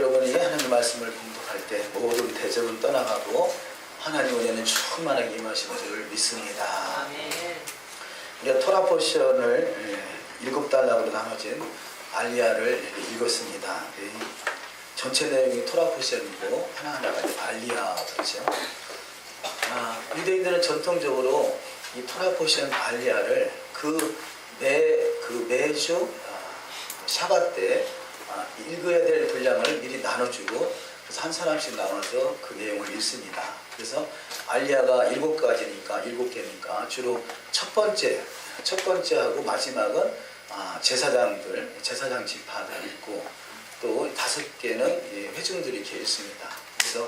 여러분이 하나님 말씀을 공독할 때 모든 대적은 떠나가고 하나님 은혜는 충만하게 임하시는 줄 믿습니다. 우리가 토라 포션을 7단락으로 나눠진 알리야를 읽었습니다. 전체 내용이 토라 포션이고 하나하나가 알리야 그렇죠. 유대인들은 전통적으로 이 토라 포션 알리야를 매주 샤밧 때 읽어야 될 분량을 미리 나눠주고 그래서 한 사람씩 나눠서 그 내용을 읽습니다. 그래서 알리야가 7개니까 주로 첫 번째하고 마지막은 제사장 지파들 읽고 또 5개는 회중들이 이렇게 읽습니다. 그래서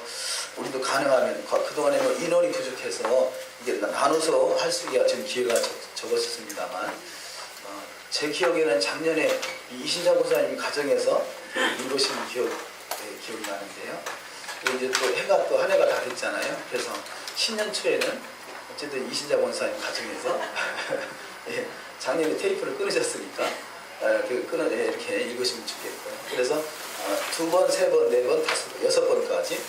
우리도 가능하면 그동안에 인원이 부족해서 이게 나눠서 할 수가 좀 기회가 적었습니다만 제 기억에는 작년에 이신자 목사님 가정에서 읽으신 기억이 나는데요. 이제 또 해가 또 한 해가 다 됐잖아요. 그래서 신년 초에는 어쨌든 이신자 목사님 가정에서 작년에 테이프를 끊으셨으니까 이렇게 읽으시면 좋겠고요. 그래서 2번, 3번, 4번, 5번, 6번까지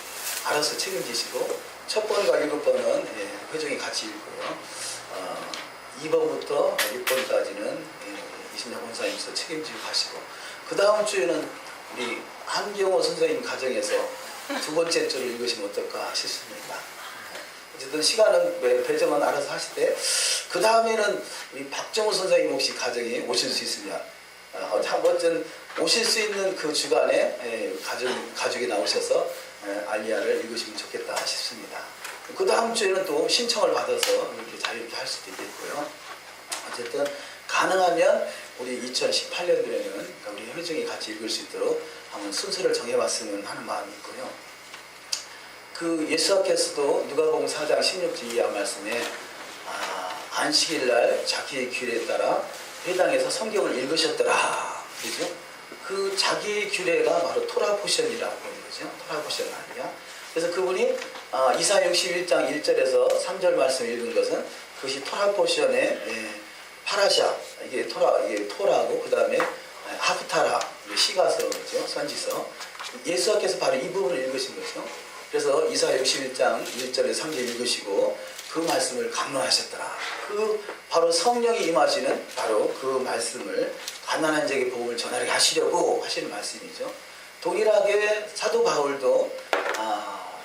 알아서 책임지시고 첫 번과 7번은 회중이 같이 읽고요. 2번부터 6번까지는 이신자 권사님께서 책임지고 가시고 그 다음 주에는 우리 한경호 선생님 가정에서 2번째 주를 읽으시면 어떨까 싶습니다. 어쨌든 시간은 배정은 알아서 하시되 그 다음에는 우리 박정우 선생님 혹시 가정에 오실 수 있으면 한 번쯤 오실 수 있는 그 주간에 가족이 나오셔서 알리야를 읽으시면 좋겠다 싶습니다. 그 다음 주에는 또 신청을 받아서 이렇게 자유롭게 할 수도 있겠고요. 어쨌든 가능하면 우리 2018년도에는 우리 회중이 같이 읽을 수 있도록 한번 순서를 정해봤으면 하는 마음이 있고요. 그 예수께서도 누가복음 4장 16절 이하 말씀에 안식일날 자기의 규례에 따라 회당에서 성경을 읽으셨더라. 그죠? 그 자기의 규례가 바로 토라 포션이라고 하는 거죠. 토라 포션 아니야. 그래서 그분이 이사야 61장 1절에서 3절 말씀 읽은 것은 그것이 토라 포션의 파라샤, 이게 토라고 그 다음에 하프타라, 시가서죠, 선지서. 예수께서 바로 이 부분을 읽으신 거죠. 그래서 이사야 61장 1절에서 3절 읽으시고 그 말씀을 강론하셨더라. 그 바로 성령이 임하시는 바로 그 말씀을 가난한 자에게 복음을 전하게 하시려고 하시는 말씀이죠. 동일하게 사도 바울도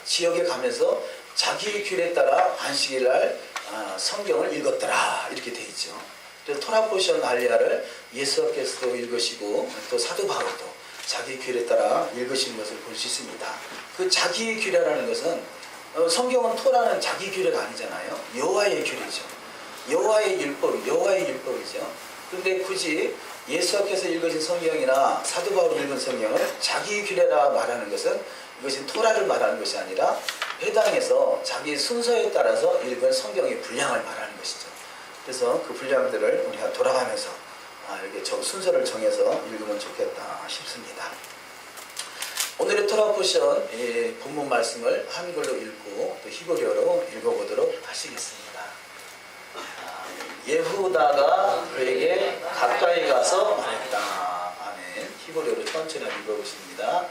지역에 가면서 자기 규례에 따라 안식일날 성경을 읽었더라 이렇게 돼 있죠. 그래서 토라 포션 알리야를 예수께서도 읽으시고 또 사도 바울도 자기 규례에 따라 읽으신 것을 볼 수 있습니다. 그 자기 규례라는 것은 성경은 토라는 자기 규례가 아니잖아요. 여호와의 규례죠. 여호와의 율법이죠. 그런데 굳이 예수께서 읽으신 성경이나 사도 바울이 읽은 성경을 자기 규례라 말하는 것은 이것이 토라를 말하는 것이 아니라 회당에서 자기 순서에 따라서 읽은 성경의 분량을 말하는 것이죠. 그래서 그 분량들을 우리가 돌아가면서 이렇게 순서를 정해서 읽으면 좋겠다 싶습니다. 오늘의 토라 포션 본문 말씀을 한글로 읽고 또 히브리어로 읽어보도록 하시겠습니다. 예후다가 그에게 가까이 가서 말했다. 아멘. 히브리어로 천천히 읽어보십니다.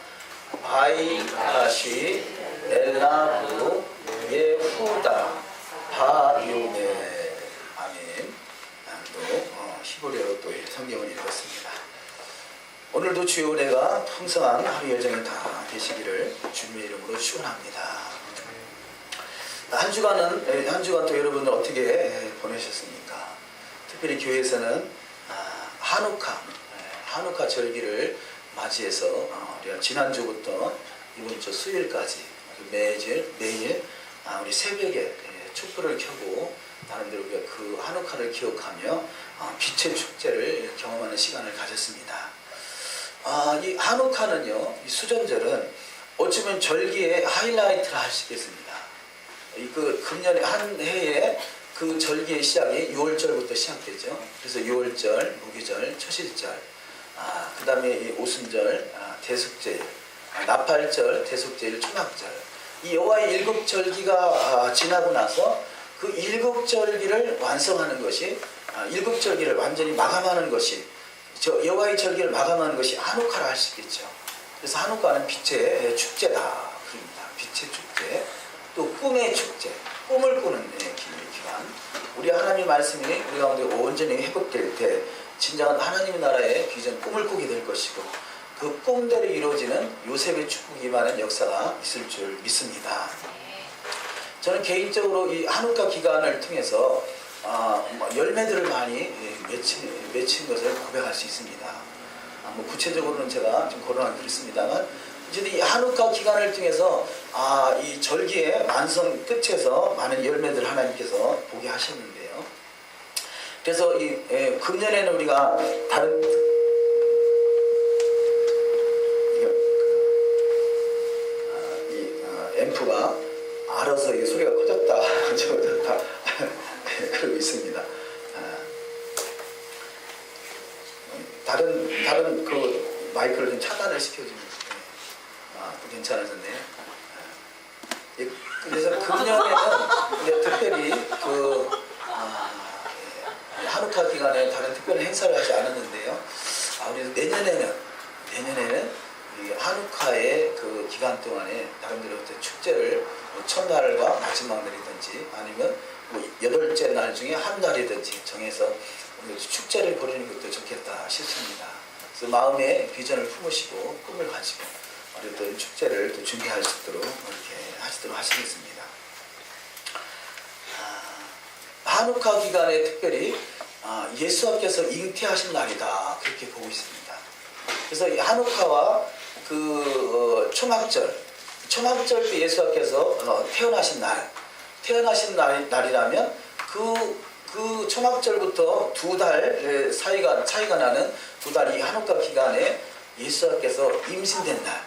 바이다시 엘라부 예후다 바요네. 아멘. 또 히브리어로 또 성경을 읽었습니다. 오늘도 주의 은혜가 풍성한 하루 여정이 다 되시기를 주님의 이름으로 축원합니다. 한 주간 또 여러분들 어떻게 보내셨습니까? 특별히 교회에서는 한우카 절기를 맞이해서 우리가 지난주부터 이번 주 수요일까지 매일 우리 새벽에 촛불을 켜고 나름대로 우리가 그 한우카를 기억하며 빛의 축제를 경험하는 시간을 가졌습니다. 이 한우카는요, 이 수전절은 어쩌면 절기의 하이라이트라 할 수 있겠습니다. 그 금년에 한 해에 그 절기의 시작이 6월절부터 시작되죠. 그래서 6월절, 무기절, 초실절, 그 다음에 오순절, 대속제일, 나팔절, 대속제일, 초막절. 이 여호와의 7절기가 지나고 나서 그 7절기를 완성하는 것이 7절기를 완전히 마감하는 것이 여호와의 절기를 마감하는 것이 한우카라 할 수 있겠죠. 그래서 한우카는 빛의 축제다. 그럽니다. 빛의 축제. 또 꿈의 축제. 꿈을 꾸는 기간. 우리 하나님 말씀이 우리 가운데 온전히 회복될 때 진정한 하나님의 나라의 비전 꿈을 꾸게 될 것이고 그 꿈대로 이루어지는 요셉의 축복이 임하는 역사가 있을 줄 믿습니다. 저는 개인적으로 이 한우카 기간을 통해서 열매들을 많이 맺힌 것을 고백할 수 있습니다. 구체적으로는 제가 좀 거론하기 그렇습니다만 어쨌든 이 한우카 기간을 통해서 이 절기의 완성 끝에서 많은 열매들을 하나님께서 보게 하셨는데요. 그래서 이 금년에는 우리가 다른 앰프가 알아서 이 소리가 커졌다 적어졌다 그러고 있습니다. 다른 그 마이크를 좀 차단을 시켜주면 괜찮아졌네요. 그래서 금년에는 특별히 한우카 기간에 다른 특별한 행사를 하지 않았는데요. 우리 내년에는 이 한우카의 그 기간 동안에 나름대로 어떤 축제를 첫날과 마지막 날이든지 아니면 여덟째 날 중에 한 날이든지 정해서 축제를 벌이는 것도 좋겠다 싶습니다. 그래서 마음에 비전을 품으시고 꿈을 가지고 어떤 축제를 또 준비할 수 있도록 이렇게 하시도록 하시겠습니다. 한우카 기간에 특별히 예수님께서 잉태하신 날이다 그렇게 보고 있습니다. 그래서 이 한우카와 그 초막절 때 예수님께서 태어나신 날이라면 그 초막절부터 2달 차이가 나는 2달이 한우카 기간에 예수님께서 임신된 날,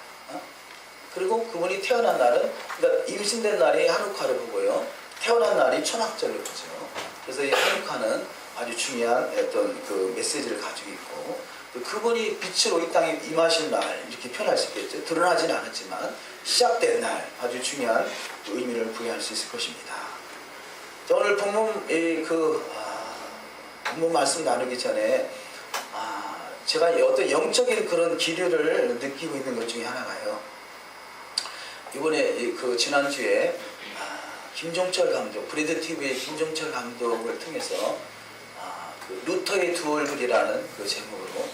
그리고 그분이 태어난 날은 그러니까 임신된 날이 한우카를 보고요, 태어난 날이 초막절을 보죠. 그래서 이 한우카는 아주 중요한 어떤 그 메시지를 가지고 있고, 또 그분이 빛으로 이 땅에 임하신 날 이렇게 표현할 수 있겠죠. 드러나지는 않았지만 시작된 날 아주 중요한 의미를 부여할 수 있을 것입니다. 자, 오늘 본문 말씀 나누기 전에 제가 어떤 영적인 그런 기류를 느끼고 있는 것 중에 하나가요. 이번에 그 지난주에 김종철 감독, 브래드 TV의 김종철 감독을 통해서 그 루터의 두 얼굴이라는 그 제목으로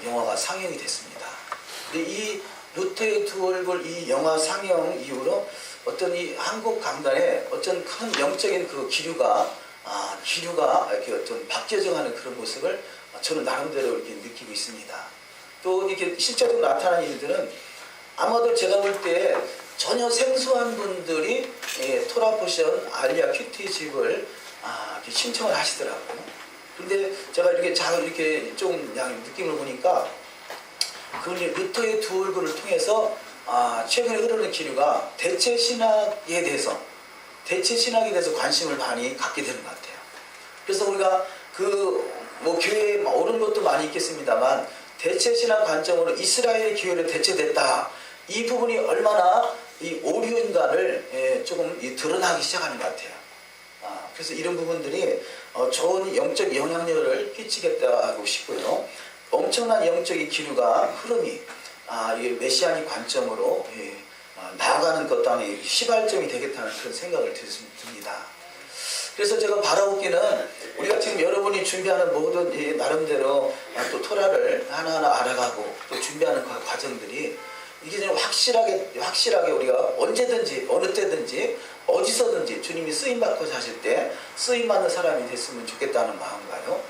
영화가 상영이 됐습니다. 근데 이 루터의 두 얼굴 이 영화 상영 이후로 어떤 이 한국 강단에 어떤 큰 영적인 그 기류가 이렇게 어떤 바뀌어져가는 그런 모습을 저는 나름대로 이렇게 느끼고 있습니다. 또 이렇게 실제로 나타나는 일들은 아마도 제가 볼 때 전혀 생소한 분들이 토라포션 알리아 큐티 집을 이렇게 신청을 하시더라고요. 근데 제가 이렇게 좀 느낌을 보니까 그 루터의 두 얼굴을 통해서 최근에 흐르는 기류가 대체 신학에 대해서 관심을 많이 갖게 되는 것 같아요. 그래서 우리가 교회에 오른 것도 많이 있겠습니다만 대체 신학 관점으로 이스라엘의 기회를 대체됐다. 이 부분이 얼마나 이 오류인가를 조금 드러나기 시작하는 것 같아요. 그래서 이런 부분들이 좋은 영적 영향력을 끼치겠다고 싶고요. 엄청난 영적인 기류가 흐름이 이게 메시아닉 관점으로 나아가는 것 또한 시발점이 되겠다는 그런 생각을 듭니다. 그래서 제가 바라보기는 우리가 지금 여러분이 준비하는 모든 나름대로 또 토라를 하나하나 알아가고 또 준비하는 과정들이 이게 좀 확실하게 우리가 언제든지 어느 때든지 어디서든지 주님이 쓰임받고 사실 때 쓰임받는 사람이 됐으면 좋겠다는 마음가요.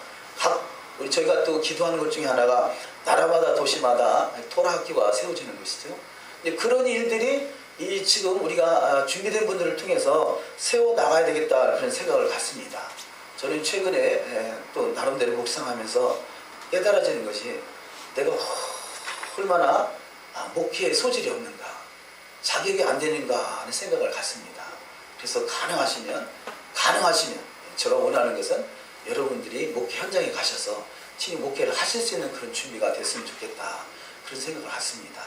저희가 또 기도하는 것 중에 하나가 나라마다 도시마다 토라 학교가 세워지는 것이죠. 그런 일들이 지금 우리가 준비된 분들을 통해서 세워나가야 되겠다 그런 생각을 갖습니다. 저는 최근에 또 나름대로 묵상하면서 깨달아지는 것이 내가 얼마나 목회에 소질이 없는가, 자격이 안 되는가 하는 생각을 갖습니다. 그래서 가능하시면 제가 원하는 것은 여러분들이 목회 현장에 가셔서 친히 목회를 하실 수 있는 그런 준비가 됐으면 좋겠다 그런 생각을 갖습니다.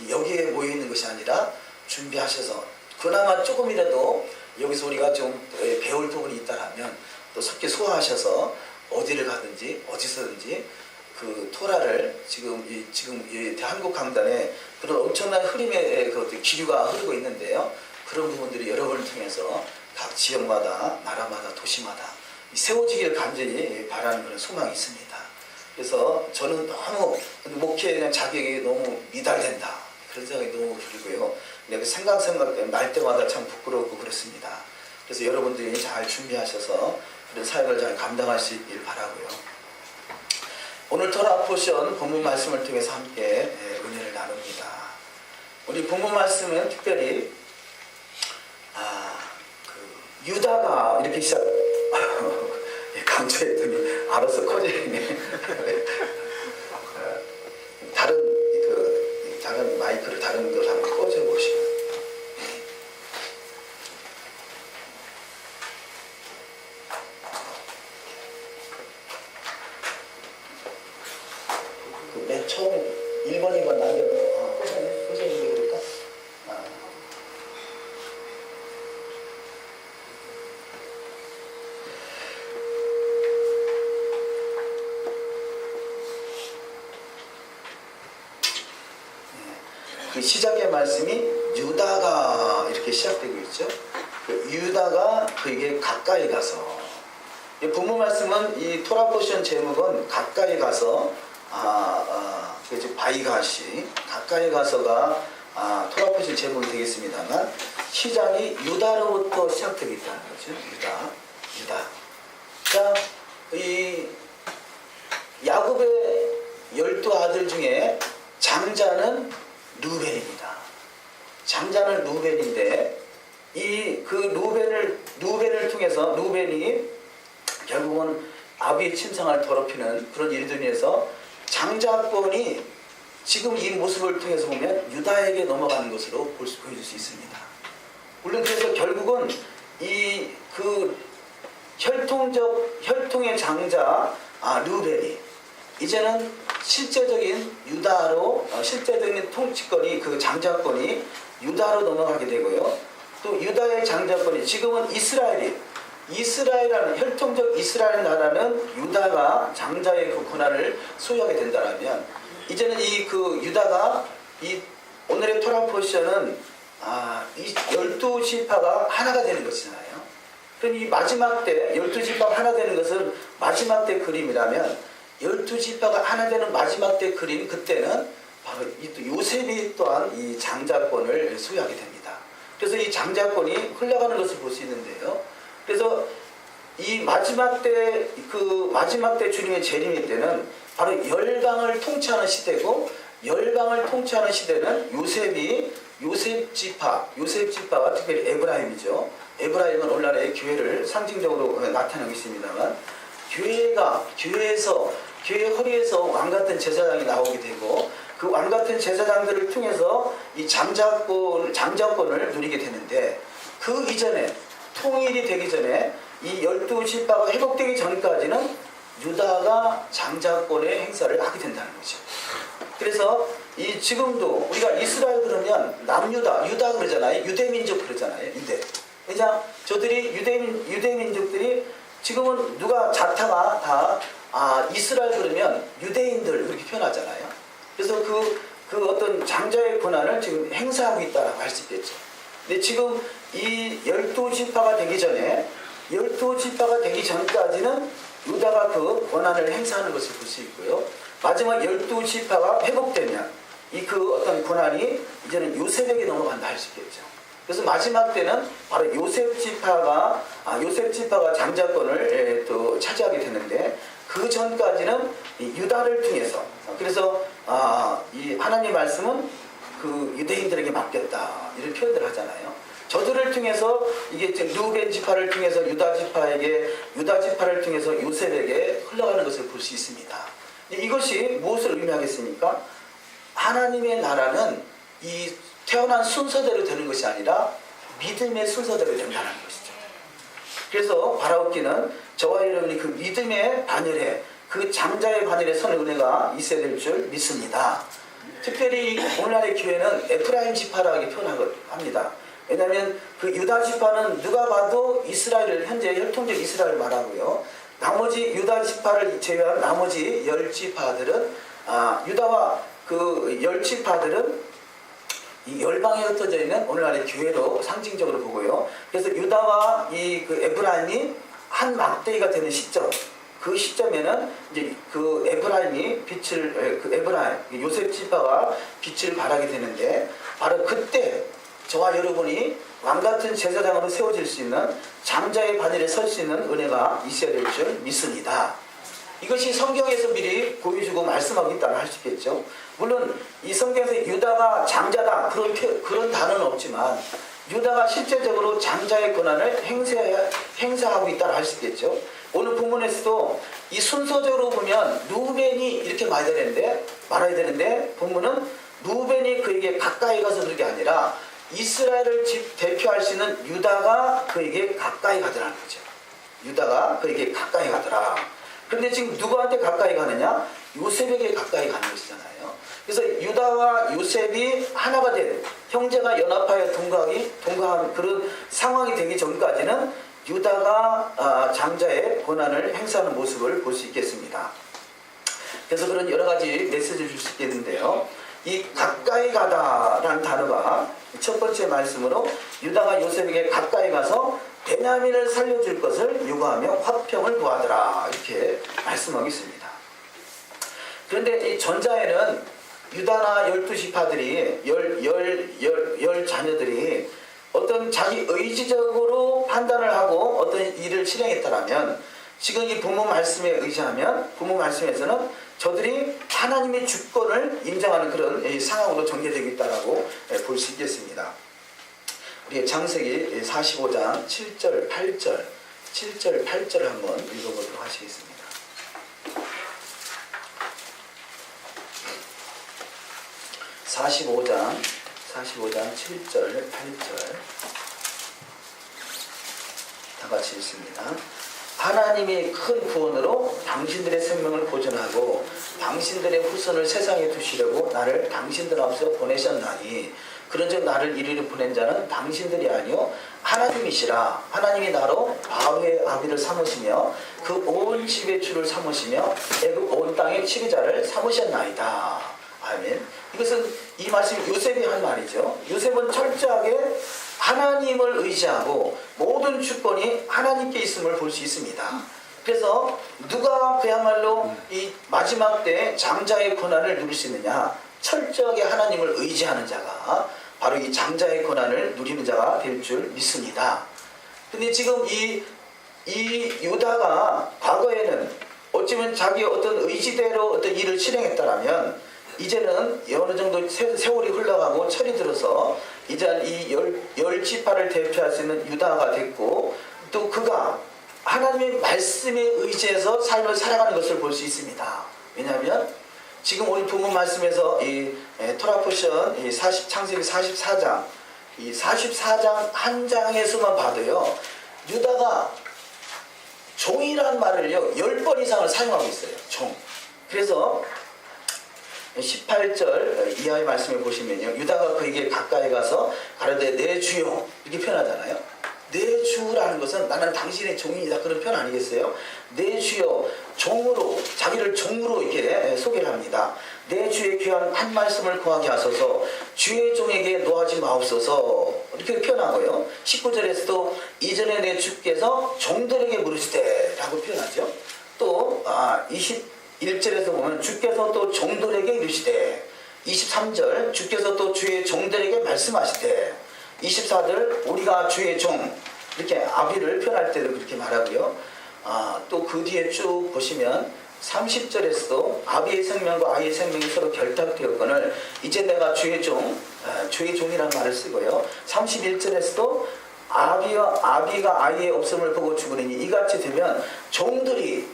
여기에 모여있는 것이 아니라 준비하셔서 그나마 조금이라도 여기서 우리가 좀 배울 부분이 있다면 또 속히 소화하셔서 어디를 가든지 어디서든지 그 토라를 지금 이 한국 강단에 그런 엄청난 흐름의 그 기류가 흐르고 있는데요. 그런 부분들이 여러분을 통해서 각 지역마다, 나라마다, 도시마다 세워지기를 간절히 바라는 그런 소망이 있습니다. 그래서 저는 너무 목회에 대한 자격이 너무 미달된다. 그런 생각이 너무 들고요. 근데 그 생각 날 때마다 참 부끄럽고 그렇습니다. 그래서 여러분들이 잘 준비하셔서 그런 사역을 잘 감당할 수 있길 바라고요. 오늘 토라 포션 본문 말씀을 통해서 함께 은혜를 나눕니다. 우리 본문 말씀은 특별히 유다가 이렇게 시작 강조했더니 알아서 커지네. 다른 마이크를 다른 걸 한번 꺼져 보시고. 맨 처음 1번, 2번 남겨놓고 꺼져있는 게 그럴까? 그 시작의 말씀이 유다가 이렇게 시작되고 있죠. 그 유다가 그에게 가까이 가서, 본문 말씀은 이 토라 포션 제목은 가까이 가서 바이가시 가까이 가서가 토라 포션 제목이 되겠습니다만 시작이 유다로부터 시작되겠다는 거죠. 유다. 자, 이 야곱의 12아들 중에 장자는 루벤입니다. 장자는 루벤인데 그 루벤을 통해서 루벤이 결국은 아비의 침상을 더럽히는 그런 일들로 인해서 장자권이 지금 이 모습을 통해서 보면 유다에게 넘어가는 것으로 보여줄 수 있습니다. 물론 그래서 결국은 그 혈통의 장자 루벤이 이제는 실제적인 실제적인 통치권이 그 장자권이 유다로 넘어가게 되고요. 또 유다의 장자권이 지금은 이스라엘이라는 혈통적 이스라엘 나라는 유다가 장자의 그 권한을 소유하게 된다면 이제는 그 유다가 오늘의 토라 포션은 이 12지파가 하나가 되는 것이잖아요. 그럼 이 마지막 때 12지파가 하나 되는 것은 마지막 때 그림이라면 12지파가 하나 되는 마지막 때 그림 그때는 바로 요셉이 또한 이 장자권을 소유하게 됩니다. 그래서 이 장자권이 흘러가는 것을 볼 수 있는데요. 그래서 이 마지막 때 주님의 재림일 때는 바로 열방을 통치하는 시대고, 열방을 통치하는 시대는 요셉지파가 특별히 에브라임이죠. 에브라임은 오늘날의 교회를 상징적으로 나타내고 있습니다만, 교회 허리에서 왕같은 제사장이 나오게 되고, 그 왕같은 제사장들을 통해서 이 장자권을 누리게 되는데, 그 이전에 통일이 되기 전에 이 12지파가 회복되기 전까지는 유다가 장자권의 행사를 하게 된다는 거죠. 그래서 지금도 우리가 이스라엘 그러면 유다 그러잖아요. 유대민족 그러잖아요. 그냥 저들이 유대민족들이 지금은 누가 자타가 다 이스라엘 그러면 유대인들 그렇게 표현하잖아요. 그래서 그 어떤 장자의 권한을 지금 행사하고 있다라고 할 수 있겠죠. 근데 지금 이 12지파가 되기 전까지는 유다가 그 권한을 행사하는 것을 볼 수 있고요. 마지막 12지파가 회복되면 그 어떤 권한이 이제는 요셉에게 넘어간다 할 수 있겠죠. 그래서 마지막 때는 바로 요셉지파가 장자권을 또 차지하게 되는데, 그 전까지는 유다를 통해서, 그래서 이 하나님의 말씀은 그 유대인들에게 맡겼다 이런 표현을 하잖아요. 저들을 통해서 이게 루벤 지파를 통해서 유다 지파를 통해서 요셉에게 흘러가는 것을 볼 수 있습니다. 이것이 무엇을 의미하겠습니까? 하나님의 나라는 이 태어난 순서대로 되는 것이 아니라 믿음의 순서대로 된다는 것이죠. 그래서 바라옵기는 저와 여러분이 그 믿음의 반열에, 그 장자의 반열에 서는 은혜가 있어야 될 줄 믿습니다. 특별히 오늘날의 교회는 에프라임 지파라고 표현합니다. 왜냐하면 그 유다 지파는 누가 봐도 현재 혈통적 이스라엘을 말하고요. 나머지 유다 지파를 제외한 나머지 10지파들은 유다와 그 10지파들은 이 열방에 흩어져 있는 오늘날의 교회로 상징적으로 보고요. 그래서 유다와 이 그 에브라임이 한 막대기가 되는 시점, 그 시점에는 이제 그 에브라임이 그 에브라임 요셉 지파가 빛을 발하게 되는데, 바로 그때 저와 여러분이 왕 같은 제사장으로 세워질 수 있는 장자의 반열에 설 수 있는 은혜가 있어야 될 줄 믿습니다. 이것이 성경에서 미리 보여주고 말씀하고 있다고 할 수 있겠죠. 물론 이 성경에서 유다가 장자다 그런 단어는 없지만 유다가 실제적으로 장자의 권한을 행사하고 있다고 할 수 있겠죠. 오늘 본문에서도 이 순서적으로 보면 루벤이 이렇게 말해야 되는데 본문은 루벤이 그에게 가까이 가서 그런 게 아니라 이스라엘을 대표할 수 있는 유다가 그에게 가까이 가더라는 거죠. 유다가 그에게 가까이 가더라. 그런데 지금 누구한테 가까이 가느냐? 요셉에게 가까이 가는 것이잖아요. 그래서 유다와 요셉이 하나가 된, 형제가 연합하여 동거한 그런 상황이 되기 전까지는 유다가 장자의 권한을 행사하는 모습을 볼 수 있겠습니다. 그래서 그런 여러 가지 메시지를 줄 수 있겠는데요. 이 가까이 가다라는 단어가 첫 번째 말씀으로 유다가 요셉에게 가까이 가서 베냐민을 살려줄 것을 요구하며 화평을 구하더라, 이렇게 말씀하고 있습니다. 그런데 이 전자에는 유다나 12지파들이 열 자녀들이 어떤 자기 의지적으로 판단을 하고 어떤 일을 실행했다라면, 지금 이 본문 말씀에 의지하면 본문 말씀에서는 저들이 하나님의 주권을 인정하는 그런 상황으로 전개되고 있다고 볼 수 있겠습니다. 우리 창세기 45장 7절 8절을 한번 읽어보도록 하시겠습니다. (45장 7절 8절) 다 같이 읽습니다. 하나님이 큰 구원으로 당신들의 생명을 보존하고 당신들의 후손을 세상에 두시려고 나를 당신들 앞서 보내셨나니, 그런즉 나를 이리로 보낸 자는 당신들이 아니요 하나님이시라. 하나님이 나로 바로의 아비를 삼으시며 그 온 집의 주를 삼으시며 애굽 온 땅의 치리자를 삼으셨나이다. 아멘. 이것은 이 말씀이 요셉이 한 말이죠. 요셉은 철저하게 하나님을 의지하고 모든 주권이 하나님께 있음을 볼 수 있습니다. 그래서 누가 그야말로 이 마지막 때 장자의 권한을 누릴 수 있느냐? 철저하게 하나님을 의지하는 자가 바로 이 장자의 권한을 누리는 자가 될 줄 믿습니다. 근데 지금 이 유다가 과거에는 어쩌면 자기 어떤 의지대로 어떤 일을 실행했다라면, 이제는 어느 정도 세월이 흘러가고 철이 들어서 이제 이 열 지파를 대표할 수 있는 유다가 됐고, 또 그가 하나님의 말씀에 의지해서 삶을 살아가는 것을 볼 수 있습니다. 왜냐하면 지금 오늘 본문 말씀에서 이 토라 포션 창세기 44장 이 44장 한 장에서만 봐도요, 유다가 종이라는 말을요 10번 이상을 사용하고 있어요. 종. 그래서 18절 이하의 말씀을 보시면요, 유다가 그에게 가까이 가서 가로되 내 주여, 이렇게 표현하잖아요. 내 주라는 것은 나는 당신의 종이다, 그런 표현 아니겠어요? 내 주여, 종으로, 자기를 종으로 이렇게 소개를 합니다. 내 주의 귀한 한 말씀을 구하게 하소서, 주의 종에게 노하지 마옵소서, 이렇게 표현하고요. 19절에서도 이전에 내 주께서 종들에게 물으시되 라고 표현하죠. 또 21절에서 보면 주께서 또 종들에게 이르시되, 23절 주께서 또 주의 종들에게 말씀하시되, 24절 우리가 주의 종, 이렇게 아비를 표현할 때도 그렇게 말하고요. 또 그 뒤에 쭉 보시면 30절에서도 아비의 생명과 아이의 생명이 서로 결탁되었거늘 이제 내가 주의 종이라는 말을 쓰고요. 31절에서도 아비가 아이의 없음을 보고 죽으니 이같이 되면 종들이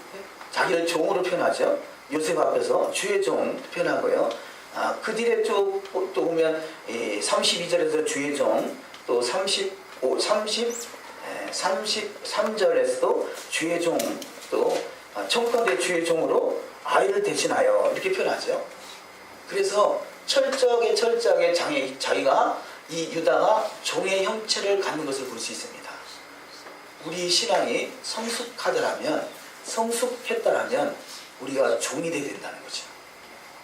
자기를 종으로 표현하죠. 요셉 앞에서 주의 종 표현하고요. 그 뒤에 쭉 또 보면 32절에서 주의 종, 또 33절에서도 주의 종, 또 청컨대 주의 종으로 아이를 대신하여 이렇게 표현하죠. 그래서 철저하게 자기가 이 유다가 종의 형체를 갖는 것을 볼 수 있습니다. 우리 신앙이 성숙하더라면 성숙했다라면 우리가 종이 되어야 된다는 거죠.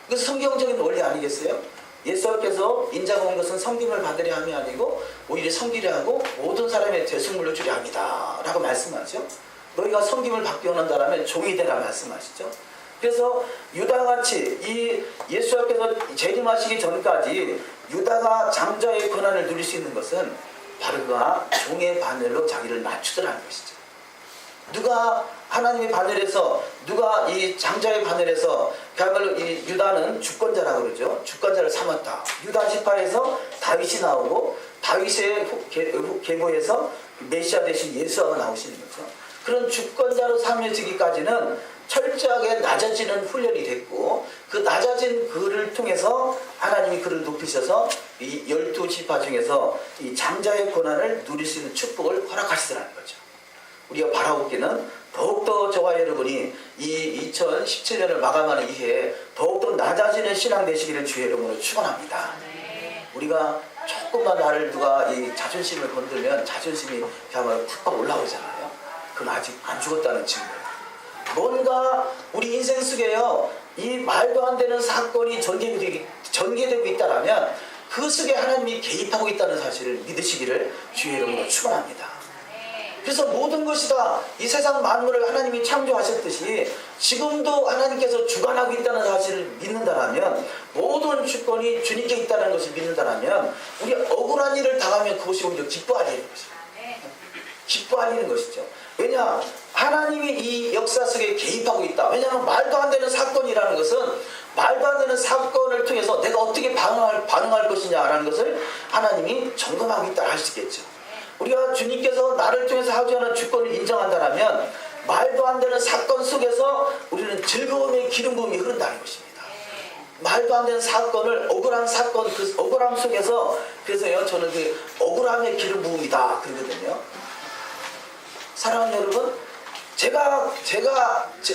그래서 성경적인 원리 아니겠어요? 예수께서 인자가 온 것은 섬김을 받으려 함이 아니고 오히려 섬기려 하고 모든 사람의 대승물로 주려 합니다 라고 말씀하죠. 너희가 섬김을 받기 원한다면 종이 되라 말씀하시죠. 그래서 유다같이 이 예수께서 재림하시기 전까지 유다가 장자의 권한을 누릴 수 있는 것은 바로 그가 종의 반열로 자기를 낮추더라는 것이죠. 누가 하나님의 반열에서, 누가 이 장자의 반열에서, 그야말로 이 유다는 주권자라고 그러죠. 주권자를 삼았다. 유다 지파에서 다윗이 나오고 다윗의 계보에서 메시아 대신 예수가 나오시는 거죠. 그런 주권자로 삼여지기까지는 철저하게 낮아지는 훈련이 됐고, 그 낮아진 그를 통해서 하나님이 그를 높이셔서 이 12지파 중에서 이 장자의 권한을 누릴 수 있는 축복을 허락하시더라는 거죠. 우리가 바라옵기는 더욱더 저와 여러분이 이 2017년을 마감하는 이 해에 더욱더 낮아지는 신앙 되시기를 주의 이름으로 축원합니다. 우리가 조금만 나를 누가 이 자존심을 건들면 자존심이 그야말로 푹 올라오잖아요. 그건 아직 안 죽었다는 증거예요. 뭔가 우리 인생 속에요, 이 말도 안 되는 사건이 전개되고 있다라면 그 속에 하나님이 개입하고 있다는 사실을 믿으시기를 주의 이름으로 축원합니다. 그래서 모든 것이 다 이 세상 만물을 하나님이 창조하셨듯이 지금도 하나님께서 주관하고 있다는 사실을 믿는다라면, 모든 주권이 주님께 있다는 것을 믿는다라면 우리 억울한 일을 당하면 그것이 오히려 기뻐하리는 것이죠. 기뻐하리는 것이죠. 왜냐? 하나님이 이 역사 속에 개입하고 있다. 왜냐하면 말도 안 되는 사건이라는 것은 말도 안 되는 사건을 통해서 내가 어떻게 반응할 것이냐라는 것을 하나님이 점검하고 있다 할 수 있겠죠. 우리가 주님께서 나를 통해서 하주하는 주권을 인정한다면 말도 안 되는 사건 속에서 우리는 즐거움의 기름 부음이 흐른다는 것입니다. 말도 안 되는 사건을, 억울한 사건, 그 억울함 속에서, 그래서요 저는 그 억울함의 기름 부음이다 그러거든요. 사랑하는 여러분, 제가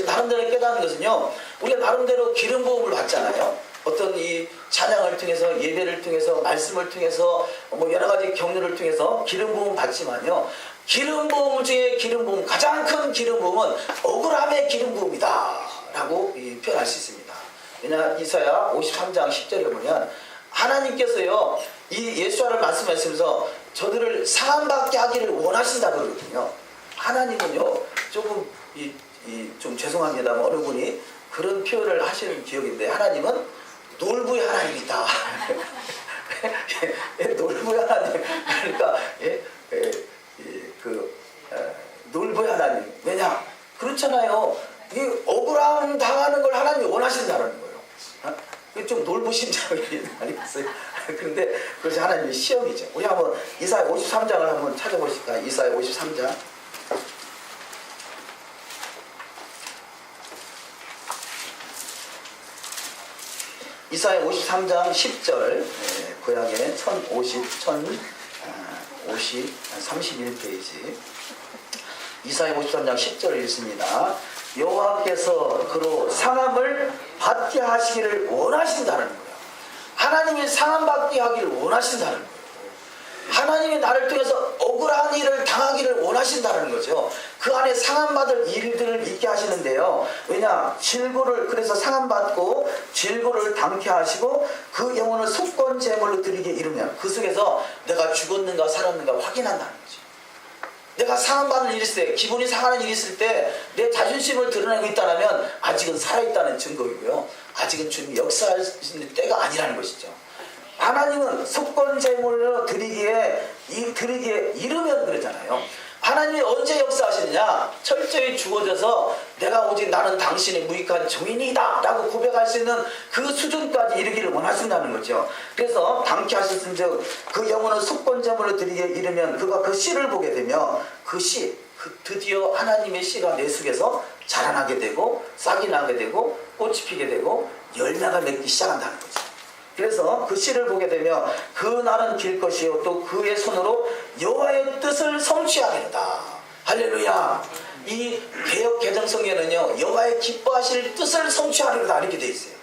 나름대로 깨닫는 것은요, 우리가 나름대로 기름 부음을 받잖아요. 어떤 이 찬양을 통해서, 예배를 통해서, 말씀을 통해서, 뭐 여러 가지 경륜을 통해서 기름 부음 받지만요, 기름 부음 중에 기름 부음, 가장 큰 기름 부음은 억울함의 기름 부음이다 라고 표현할 수 있습니다. 왜냐, 이사야 53장 10절에 보면 하나님께서요 이 예수와를 말씀하시면서 저들을 상함받게 하기를 원하신다 그러거든요. 하나님은요 조금 좀 죄송합니다만 어느 분이 그런 표현을 하시는 기억인데, 하나님은 놀부의 하나님이다. 놀부의 하나님. 그러니까 놀부의 하나님. 왜냐? 그렇잖아요. 이 억울함 당하는 걸 하나님이 원하신다는 거예요. 그게 좀 놀부신 점이 아니겠어요? 그런데 그것이 하나님의 시험이죠. 우리 한번 이사야 53장을 한번 찾아보실까요? 이사야 53장. 이사야 53장 10절, 구약의 31페이지. 이사야 53장 10절을 읽습니다. 여호와께서 그로 상함을 받게 하시기를 원하신다는 거예요. 하나님이 상함받게 하기를 원하신다는 거예요. 하나님이 나를 통해서 억울한 일을 당하기를 원하신다는 거죠. 그 안에 상함받을 일들을 있게 하시는데요. 왜냐? 그래서 상함받고 질고를 당케 하시고 그 영혼을 속건 제물로 드리게 이르면 그 속에서 내가 죽었는가 살았는가 확인한다는 거죠. 내가 상함받는 일이 있을 때, 기분이 상하는 일이 있을 때 내 자존심을 드러내고 있다면 아직은 살아있다는 증거이고요. 아직은 주님이 역사할 수 있는 때가 아니라는 것이죠. 하나님은 속건 제물로 드리기에 이르면 그러잖아요. 하나님이 언제 역사하시느냐? 철저히 죽어져서 내가 오직 나는 당신의 무익한 종인이다 라고 고백할 수 있는 그 수준까지 이르기를 원하신다는 거죠. 그래서 당케 하셨은즉 그 영혼은 속건 제물로 드리기에 이르면 그가 그 씨를 보게 되며 그 씨, 드디어 하나님의 씨가 내 속에서 자라나게 되고 싹이 나게 되고 꽃이 피게 되고 열매가 맺기 시작한다는 거죠. 그래서 그 씨를 보게 되며 그 날은 길 것이요 또 그의 손으로 여호와의 뜻을 성취하리로다. 할렐루야. 이 개역 개정성에는요 여호와의 기뻐하실 뜻을 성취하리로다 이렇게 돼 있어요.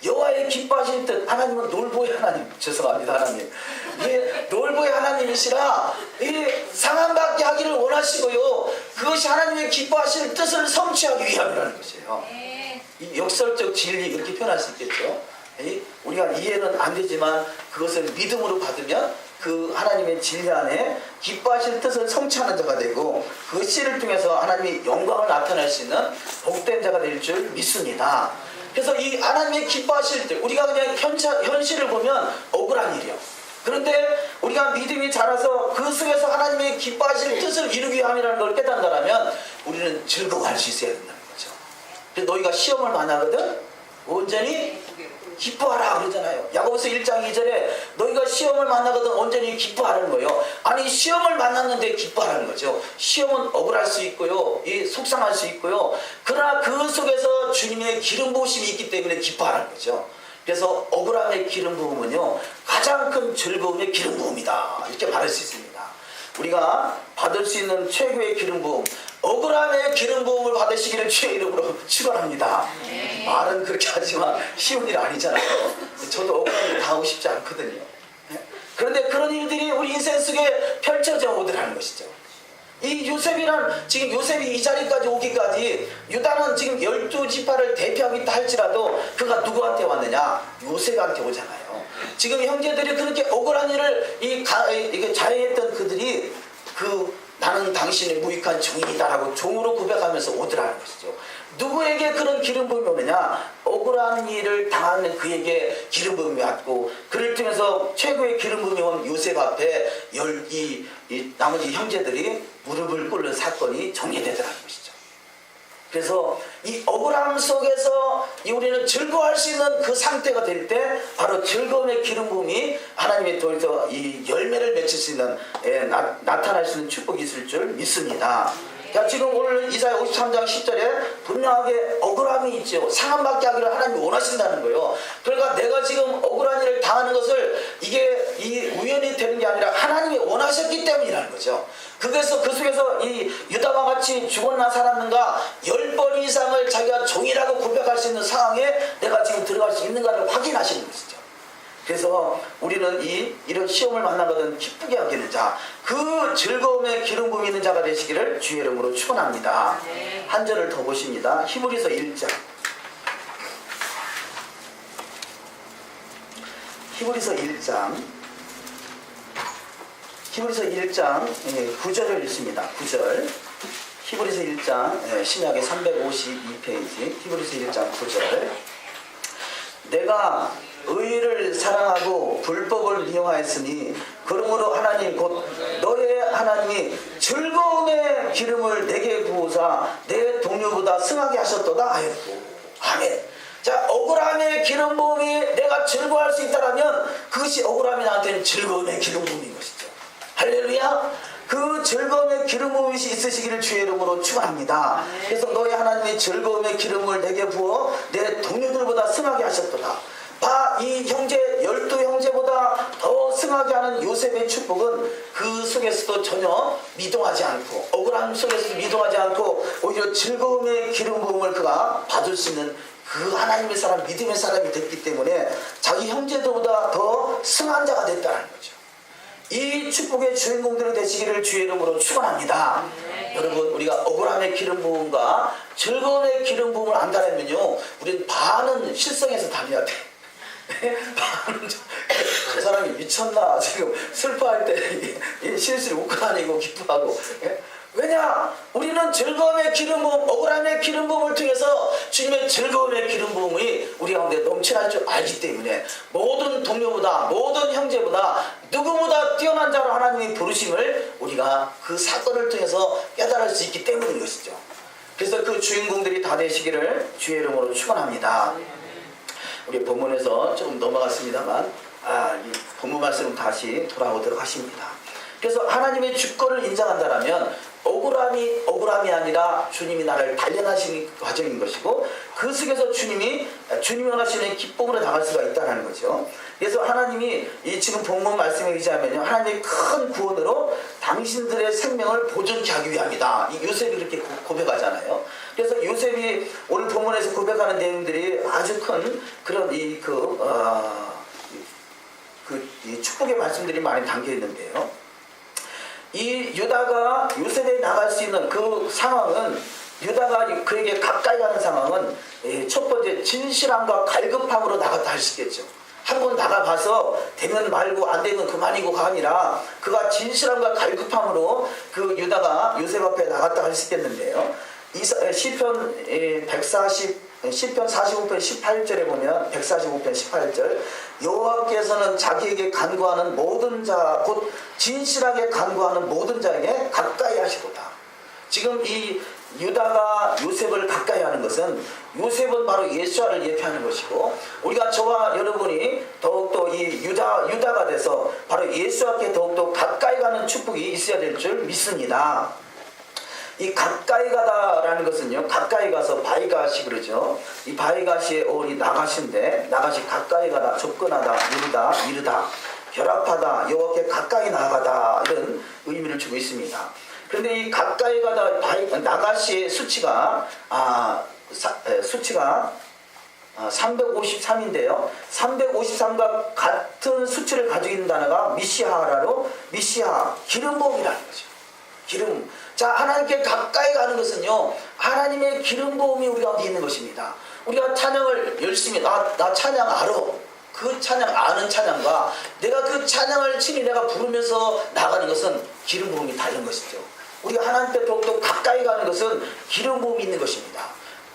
여호와의 기뻐하실 뜻. 하나님은 놀보의 하나님. 죄송합니다 하나님. 이게 놀보의 하나님이시라 이 상함받게 하기를 원하시고요. 그것이 하나님의 기뻐하시는 뜻을 성취하기 위함이라는 것이에요. 이 역설적 진리 그렇게 표현할 수 있겠죠. 우리가 이해는 안 되지만 그것을 믿음으로 받으면 그 하나님의 진리 안에 기뻐하실 뜻을 성취하는 자가 되고 그 씨를 통해서 하나님의 영광을 나타낼 수 있는 복된 자가 될 줄 믿습니다. 그래서 이 하나님의 기뻐하실 뜻, 우리가 그냥 현실을 보면 억울한 일이요. 그런데 우리가 믿음이 자라서 그 속에서 하나님의 기뻐하실 뜻을 이루기 위함이라는 걸 깨닫는다면 우리는 즐거워할 수 있어야 된다는 거죠. 그래서 너희가 시험을 만나거든 온전히 기뻐하라 그러잖아요. 야고보서 1장 2절에 너희가 시험을 만나거든 온전히 기뻐하라는 거예요. 아니 시험을 만났는데 기뻐하라는 거죠. 시험은 억울할 수 있고요, 속상할 수 있고요. 그러나 그 속에서 주님의 기름 부으심이 있기 때문에 기뻐하라는 거죠. 그래서 억울함의 기름 부음은요 가장 큰 즐거움의 기름 부음이다 이렇게 말할 수 있습니다. 우리가 받을 수 있는 최고의 기름 부음, 억울함의 기름 부음을 받으시기를 주의 이름으로 축원합니다. 말은 그렇게 하지만 쉬운 일 아니잖아요. 저도 억울함을 당하고 싶지 않거든요. 그런데 그런 일들이 우리 인생 속에 펼쳐져 오더라는 것이죠. 이 요셉이란, 지금 요셉이 이 자리까지 오기까지 유다는 지금 12지파를 대표하고 있다 할지라도 그가 누구한테 왔느냐? 요셉한테 오잖아요. 지금 형제들이 그렇게 억울한 일을 이게 자해했던 그들이 나는 당신의 무익한 종이다라고 종으로 고백하면서 오더라는 것이죠. 누구에게 그런 기름 부음이 오느냐? 억울한 일을 당하는 그에게 기름 부음이 왔고 그를 통해서 최고의 기름 부음이 온 요셉 앞에 나머지 형제들이 무릎을 꿇는 사건이 정리되더라는 것이죠. 그래서 이 억울함 속에서 우리는 즐거워할 수 있는 그 상태가 될 때 바로 즐거움의 기름 부음이 하나님의 도에서 이 열매를 맺힐 수 있는 나타날 수 있는 축복이 있을 줄 믿습니다. 자, 지금 오늘 이사야 53장 10절에 분명하게 억울함이 있죠. 상함받게 하기를 하나님이 원하신다는 거예요. 그러니까 내가 지금 억울한 일을 당하는 것을 이게 우연히 되는 게 아니라 하나님이 원하셨기 때문이라는 거죠. 그래서 그 속에서 이 유다와 같이 죽었나 살았는가 10번 이상을 자기가 종이라고 고백할 수 있는 상황에 내가 지금 들어갈 수 있는가를 확인하시는 것이죠. 그래서 우리는 이런 시험을 만나거든 기쁘게 여기는 자, 그 즐거움에 기름 부음이 있는 자가 되시기를 주의 이름으로 축원합니다. 한 절을 더 보십니다. 히브리서 1장. 히브리서 1장 9절을 읽습니다. 9절. 히브리서 1장 신약의 352페이지 히브리서 1장 9절. 내가 의를 사랑하고 불법을 이용하였으니 그러므로 하나님 곧 너의 하나님이 즐거움의 기름을 내게 부으사 내 동료보다 승하게 하셨도다 하였고. 아멘. 자, 억울함의 기름 부음이 내가 즐거워할 수 있다면 그것이 억울함이 나한테는 즐거움의 기름 부음인 것이죠. 할렐루야. 그 즐거움의 기름 부음이 있으시기를 주의 이름으로 축원합니다. 그래서 너의 하나님이 즐거움의 기름을 내게 부어 내 동료들보다 승하게 하셨도다. 이 형제 12형제보다 더 승하게 하는 요셉의 축복은 그 속에서도 전혀 미동하지 않고 억울함 속에서도 미동하지 않고 오히려 즐거움의 기름 부음을 그가 받을 수 있는 그 하나님의 사람, 믿음의 사람이 됐기 때문에 자기 형제들보다 더 승한 자가 됐다는 거죠. 이 축복의 주인공들이 되시기를 주의 이름으로 축원합니다. 여러분, 우리가 억울함의 기름 부음과 즐거움의 기름 부음을 안다면요, 우리는 반은 실성해서 다녀야 돼. 저 사람이 미쳤나 지금 슬퍼할 때 실실 웃고 다니고 기뻐하고. 왜냐? 우리는 즐거움의 기름 부음, 억울함의 기름 부음을 통해서 주님의 즐거움의 기름 부음이 우리 가운데 넘쳐날 줄 알기 때문에 모든 동료보다 모든 형제보다 누구보다 뛰어난 자로 하나님이 부르심을 우리가 그 사건을 통해서 깨달을 수 있기 때문인 것이죠. 그래서 그 주인공들이 다 되시기를 주의 이름으로 축원합니다. 우리 본문에서 조금 넘어갔습니다만 이 본문 말씀 다시 돌아오도록 하십니다. 그래서 하나님의 주권을 인정한다면 억울함이 아니라 주님이 나를 단련하시는 과정인 것이고 그 속에서 주님이 원하시는 기쁨으로 나갈 수가 있다는 거죠. 그래서 하나님이 이 지금 본문 말씀에 의지하면요, 하나님의 큰 구원으로 당신들의 생명을 보존케 하기 위함이다. 이 요셉이 그렇게 고백하잖아요. 그래서 요셉이 오늘 본문에서 고백하는 내용들이 아주 큰 그런 이 축복의 말씀들이 많이 담겨 있는데요. 이 유다가 요셉에 나갈 수 있는 그 상황은, 유다가 그에게 가까이 가는 상황은 첫 번째 진실함과 갈급함으로 나갔다 할 수 있겠죠. 한 번 나가봐서 되면 말고 안 되면 그만이고가 아니라 그가 진실함과 갈급함으로 그 유다가 요셉 앞에 나갔다 할 수 있겠는데요. 시편 45편 18절에 보면, 145편 18절, 여호와께서는 자기에게 간구하는 모든 자, 곧 진실하게 간구하는 모든 자에게 가까이 하시도다. 지금 이 유다가 요셉을 가까이 하는 것은, 요셉은 바로 예수와를 예표하는 것이고, 우리가 저와 여러분이 더욱더 이 유다가 돼서 바로 예수와께 더욱더 가까이 가는 축복이 있어야 될 줄 믿습니다. 이 가까이 가다라는 것은요, 가까이 가서 바이가시 그러죠. 이 바이가시의 어원이 나가시인데, 나가시 가까이 가다, 접근하다, 이르다, 결합하다, 여호와께 가까이 나가다, 이런 의미를 주고 있습니다. 그런데 이 가까이 가다 나가시의 수치가 353인데요. 353과 같은 수치를 가지고 있는 단어가 미시하라로, 미시하, 기름 부음이라는 거죠. 기름. 자, 하나님께 가까이 가는 것은요, 하나님의 기름 부음이 우리 가운데 있는 것입니다. 우리가 찬양을 열심히, 나 찬양 알아. 그 찬양, 아는 찬양과 내가 그 찬양을 친히 내가 부르면서 나가는 것은 기름 부음이 다른 것이죠. 우리가 하나님께 더욱더 가까이 가는 것은 기름 부음이 있는 것입니다.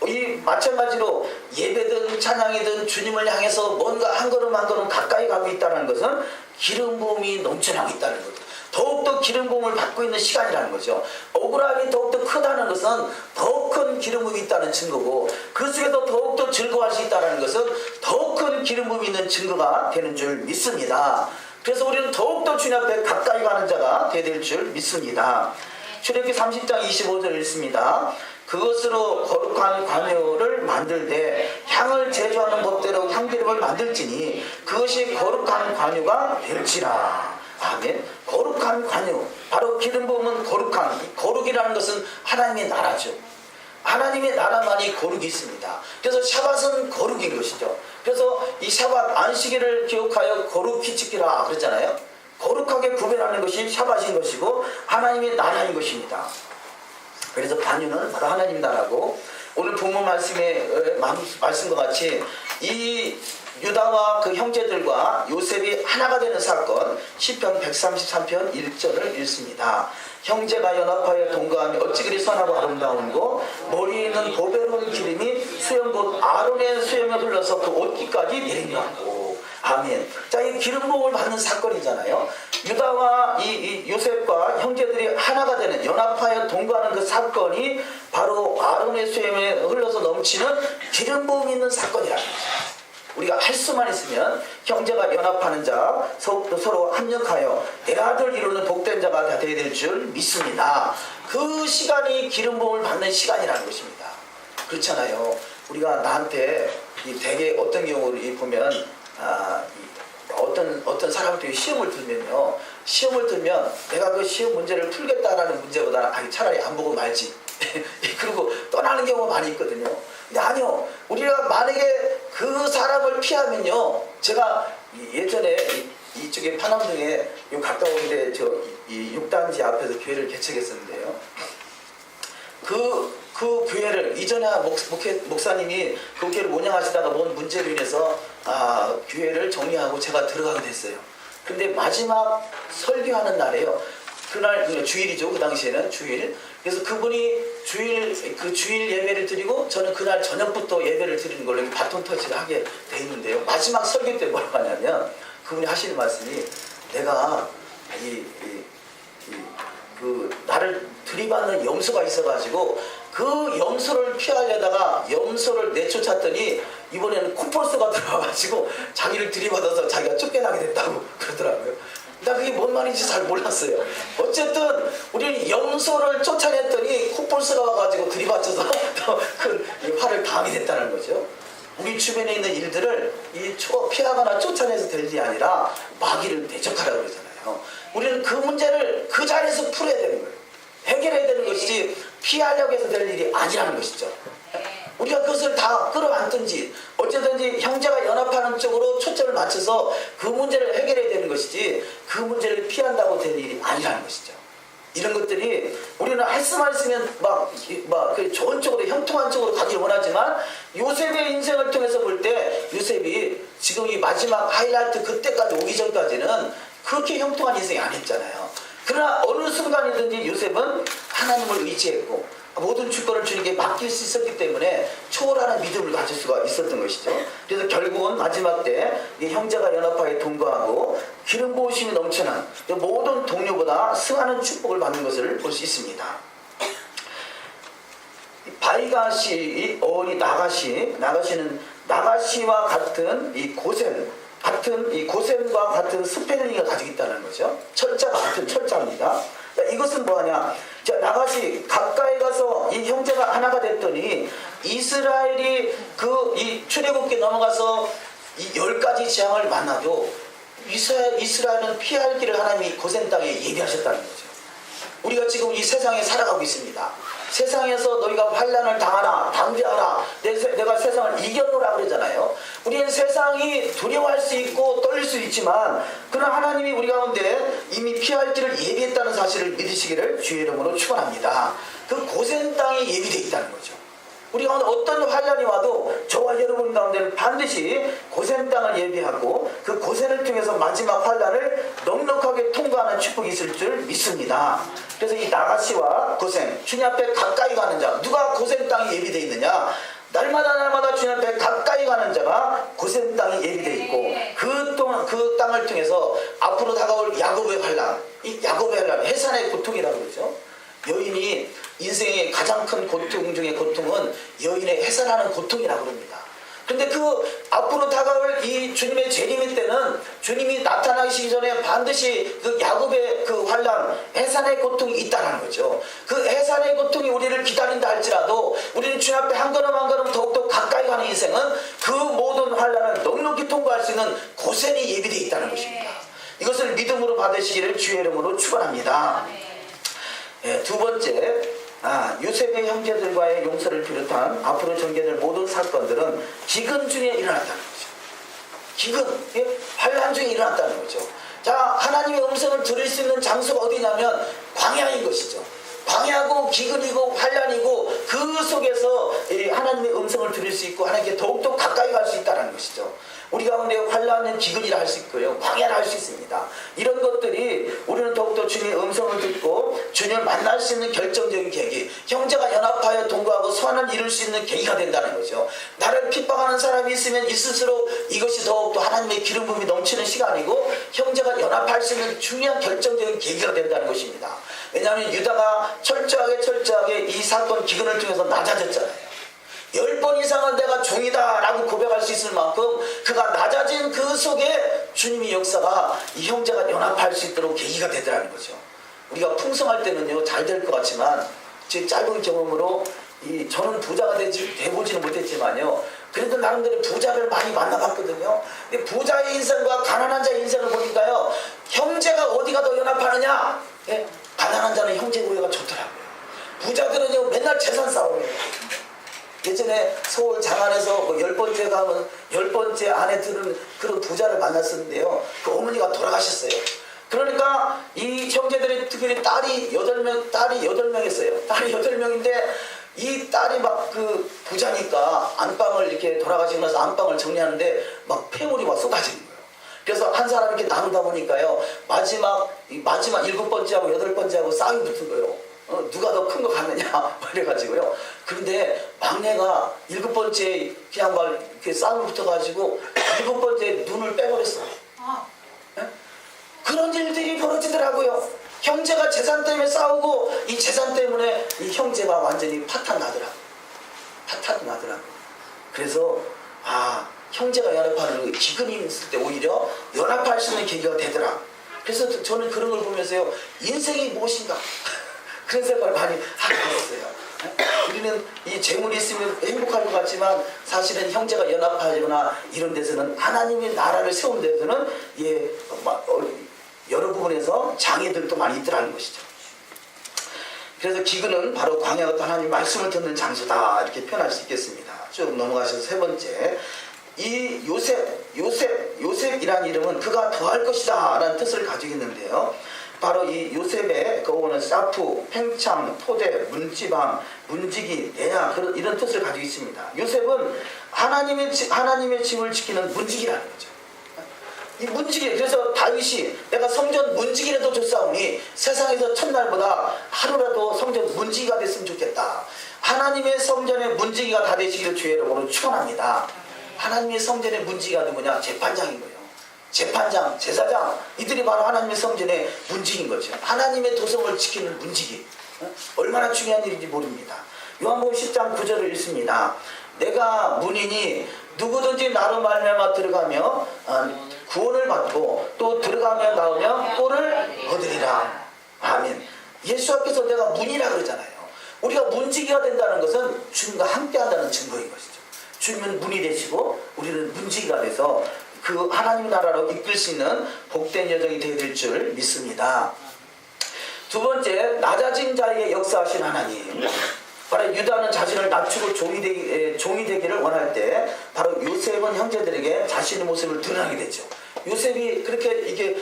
이 마찬가지로 예배든 찬양이든 주님을 향해서 뭔가 한 걸음 한 걸음 가까이 가고 있다는 것은 기름 부음이 넘쳐나고 있다는 거죠. 더욱더 기름 부음을 받고 있는 시간이라는 거죠. 억울함이 더욱더 크다는 것은 더 큰 기름 부음이 있다는 증거고, 그 속에서 더욱더 즐거워할 수 있다는 것은 더 큰 기름 부음이 있는 증거가 되는 줄 믿습니다. 그래서 우리는 더욱더 주님 앞에 가까이 가는 자가 되어야 될 줄 믿습니다. 출애굽기 30장 25절 읽습니다. 그것으로 거룩한 관유를 만들되 향을 제조하는 법대로 향기름을 만들지니 그것이 거룩한 관유가 될지라. 아멘. 거룩한 관유, 바로 기름 부음은 거룩한, 거룩이라는 것은 하나님의 나라죠. 하나님의 나라만이 거룩이 있습니다. 그래서 샤밧은 거룩인 것이죠. 그래서 이 샤밧, 안식일을 기억하여 거룩히 지키라 그랬잖아요. 거룩하게 구별하는 것이 샤밧인 것이고 하나님의 나라인 것입니다. 그래서 관유는 바로 하나님 나라고, 오늘 본문 말씀의 말씀과 같이 이 유다와 그 형제들과 요셉이 하나가 되는 사건, 시편 133편 1절을 읽습니다. 형제가 연합하여 동거하며 어찌 그리 선하고 아름다운고, 머리에 있는 보배로운 기름이 수염 곧 아론의 수염에 흘러서 그 옷깃까지 내리냐고. 아멘. 자, 이 기름 부음을 받는 사건이잖아요. 유다와 이 요셉과 형제들이 하나가 되는, 연합하여 동거하는 그 사건이 바로 아론의 수염에 흘러서 넘치는 기름 부음이 있는 사건이라는 거죠. 우리가 할 수만 있으면 형제가 연합하는 자, 서로 합력하여 내 아들 이루는 복된 자가 다 되어야 될 줄 믿습니다. 그 시간이 기름 부음을 받는 시간이라는 것입니다. 그렇잖아요. 우리가 나한테 대개 어떤 경우를 보면 어떤 사람들이 시험을 들면요, 시험을 들면 내가 그 시험 문제를 풀겠다라는 문제보다는 차라리 안 보고 말지 그리고 떠나는 경우가 많이 있거든요. 근데 아니요, 우리가 만약에 그 사람을 피하면요, 제가 예전에 이쪽에 파남동에 가까운데 이 6단지 앞에서 교회를 개척했었는데요. 그 교회를 이전에 목사님이 그 교회를 운영하시다가 뭔 문제로 인해서 교회를 정리하고 제가 들어가게 됐어요. 근데 마지막 설교하는 날에요. 그날 주일이죠. 그 당시에는 주일. 그래서 그분이 주일 예배를 드리고 저는 그날 저녁부터 예배를 드리는 걸로 바톤 터치를 하게 돼 있는데요. 마지막 설교 때 뭐라고 하냐면 그분이 하시는 말씀이, 내가 나를 들이받는 염소가 있어가지고 그 염소를 피하려다가 염소를 내쫓았더니 이번에는 코뿔소가 들어와가지고 자기를 들이받아서 자기가 쫓겨나게 됐다고 그러더라고요. 나 그게 뭔 말인지 잘 몰랐어요. 어쨌든 우리는 염소를 쫓아냈더니 코뿔소가 와가지고 들이받쳐서 더 큰 화를 당하게 됐다는 거죠. 우리 주변에 있는 일들을 피하거나 쫓아내서 될 일이 아니라 마귀를 대적하라고 그러잖아요. 우리는 그 문제를 그 자리에서 풀어야 되는 거예요. 해결해야 되는 것이지 피하려고 해서 될 일이 아니라는 것이죠. 우리가 그것을 다 끌어안든지 어쨌든지 형제가 연합하는 쪽으로 초점을 맞춰서 그 문제를 해결해야 되는 것이지 그 문제를 피한다고 될 일이 아니라는 것이죠. 이런 것들이 우리는 할 수만 있으면 그 좋은 쪽으로 형통한 쪽으로 가길 원하지만 요셉의 인생을 통해서 볼 때 요셉이 지금 이 마지막 하이라이트 그때까지 오기 전까지는 그렇게 형통한 인생이 아니었잖아요. 그러나 어느 순간이든지 요셉은 하나님을 의지했고 모든 주권을 주님께 맡길 수 있었기 때문에 초월하는 믿음을 가질 수가 있었던 것이죠. 그래서 결국은 마지막 때 형제가 연합하여 동거하고 기름 부으심이 넘치는 모든 동료보다 승하는 축복을 받는 것을 볼 수 있습니다. 바이가시 어원이 나가시는 나가시와 같은 이 고센과 같은 스펠링을 가지고 있다는 거죠. 철자가 같은 철자입니다. 이것은 뭐하냐? 자, 나가시 가까이 가서 이 형제가 하나가 됐더니 이스라엘이 이 출애굽기 넘어가서 이 10가지 재앙을 만나도 이스라엘은 피할 길을 하나님이 고센 땅에 예비하셨다는 거죠. 우리가 지금 이 세상에 살아가고 있습니다. 세상에서 너희가 환난을 당하나 담대하라 내가 세상을 이겨놓으라 그러잖아요. 우리는 세상이 두려워할 수 있고 떨릴 수 있지만 그러나 하나님이 우리 가운데 이미 피할 길을 예비했다는 사실을 믿으시기를 주의 이름으로 축원합니다. 그 고센 땅이 예비되어 있다는 거죠. 우리 가운데 어떤 환난이 와도 저와 여러분 가운데는 반드시 고센 땅을 예비하고 그 고센을 통해서 마지막 환난을 넉넉하게 통과하는 축복이 있을 줄 믿습니다. 그래서 이 나가시와 고센, 주님 앞에 가까이 가는 자, 누가 고센 땅이 예비되어 있느냐? 날마다 주님 앞에 가까이 가는 자가 고센 땅이 예비되어 있고 그 땅을 통해서 앞으로 다가올 야곱의 환난, 이 야곱의 환난, 해산의 고통이라고 그러죠. 여인이 인생의 가장 큰 고통 중의 고통은 여인의 해산하는 고통이라고 합니다. 그런데 그 앞으로 다가올 이 주님의 재림의 때는 주님이 나타나시기 전에 반드시 그 야곱의 그 환난, 해산의 고통이 있다는 거죠. 그 해산의 고통이 우리를 기다린다 할지라도 우리는 주님 앞에 한 걸음 한 걸음 더욱더 가까이 가는 인생은 그 모든 환난을 넉넉히 통과할 수 있는 고센이 예비되어 있다는 것입니다. 이것을 믿음으로 받으시기를 주의 이름으로 축원합니다. 두 번째, 요셉의 형제들과의 용서를 비롯한 앞으로 전개될 모든 사건들은 기근 중에 일어났다는 거죠. 기근, 환난 중에 일어났다는 거죠. 자, 하나님의 음성을 들을 수 있는 장소가 어디냐면 광야인 것이죠. 광야고 기근이고 환난이고 그 속에서 하나님의 음성을 들을 수 있고 하나님께 더욱더 가까이 갈 수 있다는 것이죠. 우리 가운데 환난은 기근이라 할 수 있고요, 광야라 할 수 있습니다. 이런 것들이 우리는 더욱더 주님의 음성을 듣고 주님을 만날 수 있는 결정적인 계기, 형제가 연합하여 동거하고 소원을 이룰 수 있는 계기가 된다는 거죠. 나를 핍박하는 사람이 있으면 있을수록 이것이 더욱더 하나님의 기름 부음이 넘치는 시간이고 형제가 연합할 수 있는 중요한 결정적인 계기가 된다는 것입니다. 왜냐하면 유다가 철저하게 이 사건 기근을 통해서 낮아졌잖아요. 10번 이상은 내가 종이다 라고 고백할 수 있을 만큼 그가 낮아진 그 속에 주님의 역사가 이 형제가 연합할 수 있도록 계기가 되더라는 거죠. 우리가 풍성할 때는요 잘 될 것 같지만 제 짧은 경험으로 저는 부자가 돼보지는 못했지만요 그래도 나름대로 부자를 많이 만나봤거든요. 근데 부자의 인생과 가난한 자의 인생을 보니까요 형제가 어디가 더 연합하느냐, 가난한 자는 형제 구애가 좋더라고요. 부자들은요 맨날 재산 싸움이에요. 예전에 서울 장안에서 10번째 가면 10번째 아내 들은 그런 부자를 만났었는데요. 그 어머니가 돌아가셨어요. 그러니까 이 형제들이 특별히 딸이 8명이었어요. 딸이 8명인데 이 딸이 막 그 부자니까 안방을 이렇게 돌아가시고 나서 안방을 정리하는데 막 폐물이 막 쏟아지는 거예요. 그래서 한 사람 이렇게 나누다 보니까요. 마지막 7번째하고 8번째하고 싸움이 붙은 거예요. 누가 더 큰 거 같느냐 이래가지고요. 그런데 막내가 7번째 그냥 막 이렇게 싸움이 붙어가지고 7번째 눈을 빼버렸어. 네? 그런 일들이 벌어지더라고요. 형제가 재산 때문에 싸우고 이 재산 때문에 이 형제가 완전히 파탄 나더라고요. 그래서 형제가 연합하는 기근이 있을 때 오히려 연합할 수 있는 계기가 되더라. 그래서 저는 그런 걸 보면서요 인생이 무엇인가 그런 생각을 많이 하게 되었어요. 우리는 이 재물이 있으면 행복할 것 같지만 사실은 형제가 연합하거나 이런 데서는 하나님의 나라를 세운 데서는 여러 부분에서 장애들도 많이 있더라는 것이죠. 그래서 기근은 바로 광야 같은 하나님 말씀을 듣는 장소다 이렇게 표현할 수 있겠습니다. 쭉 넘어가셔서 세 번째, 이 요셉이라는 이름은 그가 더할 것이다 라는 뜻을 가지고 있는데요. 바로 이 요셉의 그거는 사프, 팽창, 토대, 문지방, 문지기, 내야 이런 뜻을 가지고 있습니다. 요셉은 하나님의 집을 지키는 문지기라는 거죠. 이 문지기, 그래서 다윗이 내가 성전 문지기라도 줬사오니 세상에서 첫날보다 하루라도 성전 문지기가 됐으면 좋겠다. 하나님의 성전의 문지기가 다 되시기를 주의 이름으로 축원합니다. 하나님의 성전의 문지기가 누구냐? 재판장인 거예요. 재판장, 제사장, 이들이 바로 하나님의 성전의 문지기인 거죠. 하나님의 도성을 지키는 문지기. 얼마나 중요한 일인지 모릅니다. 요한복음 10장 9절을 읽습니다. 내가 문이니 누구든지 나로 말미암아 들어가며 구원을 받고 또 들어가며 나오며 꼴을 얻으리라. 아멘. 예수 앞에서 내가 문이라 그러잖아요. 우리가 문지기가 된다는 것은 주님과 함께 한다는 증거인 것이죠. 주님은 문이 되시고 우리는 문지기가 돼서 그 하나님 나라로 이끌 수 있는 복된 여정이 되어야 될 줄 믿습니다. 두 번째, 낮아진 자에게 역사하신 하나님. 바로 유다는 자신을 낮추고 종이 되기를 원할 때 바로 요셉은 형제들에게 자신의 모습을 드러나게 되죠. 요셉이 그렇게 이게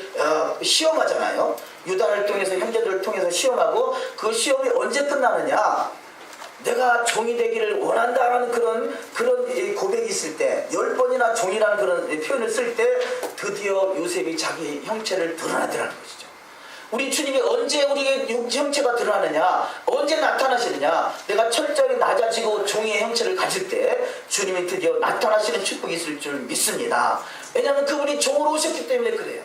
시험하잖아요. 유다를 통해서, 형제들을 통해서 시험하고, 그 시험이 언제 끝나느냐? 내가 종이 되기를 원한다라는 그런 고백이 있을 때, 10번이나 종이라는 그런 표현을 쓸 때 드디어 요셉이 자기 형체를 드러나더라는 것이죠. 우리 주님이 언제 우리의 형체가 드러나느냐, 언제 나타나시느냐? 내가 철저히 낮아지고 종이의 형체를 가질 때 주님이 드디어 나타나시는 축복이 있을 줄 믿습니다. 왜냐하면 그분이 종으로 오셨기 때문에 그래요.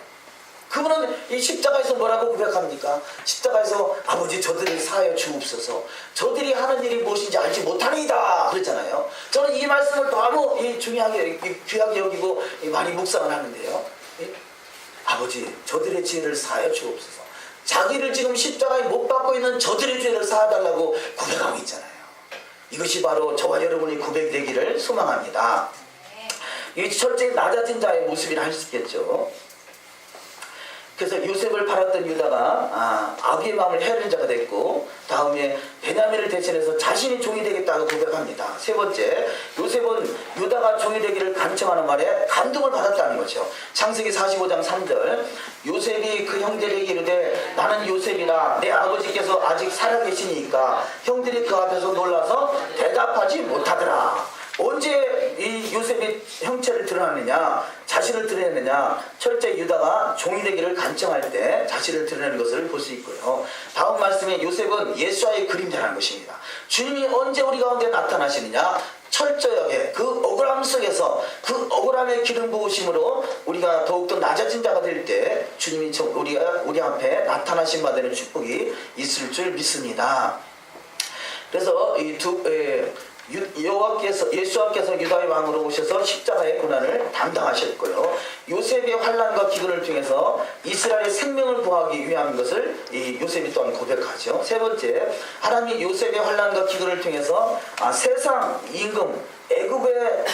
그분은 이 십자가에서 뭐라고 고백합니까? 십자가에서 아버지 저들을 사하여 주옵소서, 저들이 하는 일이 무엇인지 알지 못하니이다 그랬잖아요. 저는 이 말씀을 너무 중요하게 귀하게 여기고 많이 묵상을 하는데요. 아버지 저들의 죄를 사하여 주옵소서. 자기를 지금 십자가에 못 박고 있는 저들의 죄를 사하달라고 고백하고 있잖아요. 이것이 바로 저와 여러분의 고백이 되기를 소망합니다. 이 철저히 낮아진 자의 모습이라 할 수 있겠죠. 그래서 요셉을 팔았던 유다가 아비의 마음을 헤아리는 자가 됐고, 다음에 베냐민을 대신해서 자신이 종이 되겠다고 고백합니다. 세 번째, 요셉은 유다가 종이 되기를 간청하는 말에 감동을 받았다는 거죠. 창세기 45장 3절, 요셉이 그 형제에게 이르되 나는 요셉이라 내 아버지께서 아직 살아계시니까 형들이 그 앞에서 놀라서 대답하지 못하더라. 언제 이 요셉이 형체를 드러나느냐, 자신을 드러내느냐? 철저히 유다가 종이 되기를 간청할 때 자신을 드러내는 것을 볼 수 있고요. 다음 말씀에 요셉은 예수와의 그림자라는 것입니다. 주님이 언제 우리 가운데 나타나시느냐? 철저하게 그 억울함 속에서 그 억울함의 기름 부으심으로 우리가 더욱더 낮아진 자가 될 때 주님이 우리 앞에 나타나신 바 되는 축복이 있을 줄 믿습니다. 그래서 예수께서 유다의 왕으로 오셔서 십자가의 고난을 담당하셨고요. 요셉의 환난과 기근을 통해서 이스라엘의 생명을 구하기 위한 것을 요셉이 또한 고백하죠. 세 번째, 하나님이 요셉의 환난과 기근을 통해서 세상 임금, 애굽의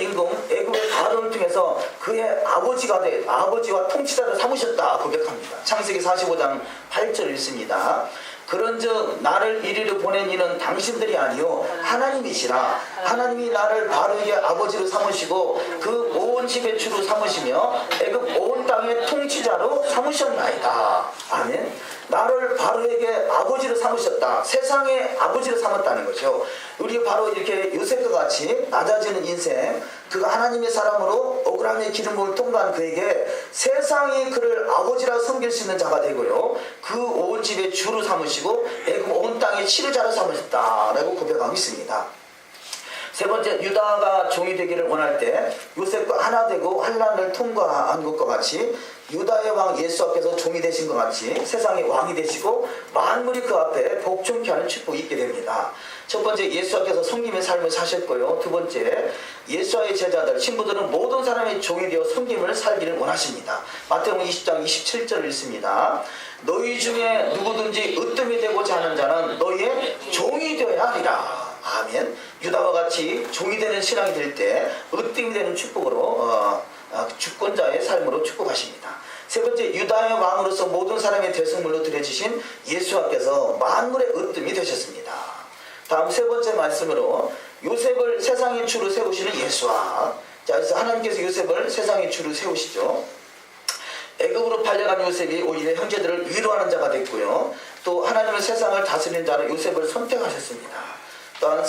임금, 애굽의 바로를 통해서 그의 아버지와 통치자를 삼으셨다 고백합니다. 창세기 45장 8절 읽습니다. 그런즉 나를 이리로 보낸 이는 당신들이 아니요 하나님이시라. 하나님이 나를 바로에게 아버지로 삼으시고 그 온 집의 주로 삼으시며 애굽 온 땅의 통치자로 삼으셨나이다. 아멘. 나를 바로에게 아버지로 삼으셨다. 세상의 아버지로 삼았다는 거죠. 우리 바로 이렇게 요셉과 같이 낮아지는 인생, 그가 하나님의 사람으로 억울함의 기름을 통과한 그에게 세상이 그를 아버지라 섬길 수 있는 자가 되고요, 그 온 집의 주로 삼으시고 애굽 온 땅의 치료자로 삼으셨다라고 고백하고 있습니다. 세 번째, 유다가 종이 되기를 원할 때 요셉과 하나 되고 환난을 통과한 것과 같이 유다의 왕 예수 앞에서 종이 되신 것 같이 세상의 왕이 되시고 만물이 그 앞에 복종케 하는 축복이 있게 됩니다. 첫 번째, 예수 앞에서 섬김의 삶을 사셨고요. 두 번째, 예수와의 제자들, 신부들은 모든 사람의 종이 되어 섬김을 살기를 원하십니다. 마태복음 20장 27절을 읽습니다. 너희 중에 누구든지 으뜸이 되고자 하는 자는 너희의 종이 되어야 하리라. 아멘. 유다와 같이 종이 되는 신앙이 될 때 으뜸이 되는 축복으로 주권자의 삶으로 축복하십니다. 세 번째, 유다의 왕으로서 모든 사람의 대성물로 드려주신 예수께서 만물의 으뜸이 되셨습니다. 다음 세 번째 말씀으로 요셉을 세상의 주로 세우시는 예수와, 자, 그래서 하나님께서 요셉을 세상의 주로 세우시죠. 애굽으로 팔려간 요셉이 오히려 형제들을 위로하는 자가 됐고요. 또 하나님은 세상을 다스리는 자로 요셉을 선택하셨습니다. 또한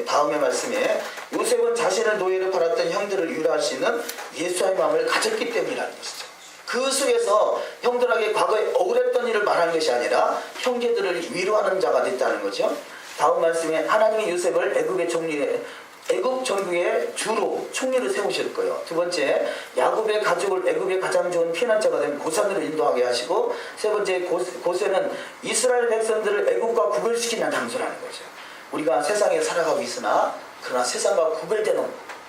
다음의 말씀에 요셉은 자신을 노예로 팔았던 형들을 위로할 수 있는 예수의 마음을 가졌기 때문이라는 것이죠. 그 속에서 형들에게 과거에 억울했던 일을 말하는 것이 아니라 형제들을 위로하는 자가 됐다는 거죠. 다음 말씀에 하나님이 요셉을 애굽 전국의 주로 총리를 세우셨고요. 두 번째, 야곱의 가족을 애굽의 가장 좋은 피난처가 된 고산으로 인도하게 하시고, 세 번째, 고센은 이스라엘 백성들을 애굽과 구별시키는 장소라는 거죠. 우리가 세상에 살아가고 있으나 그러나 세상과 구별되는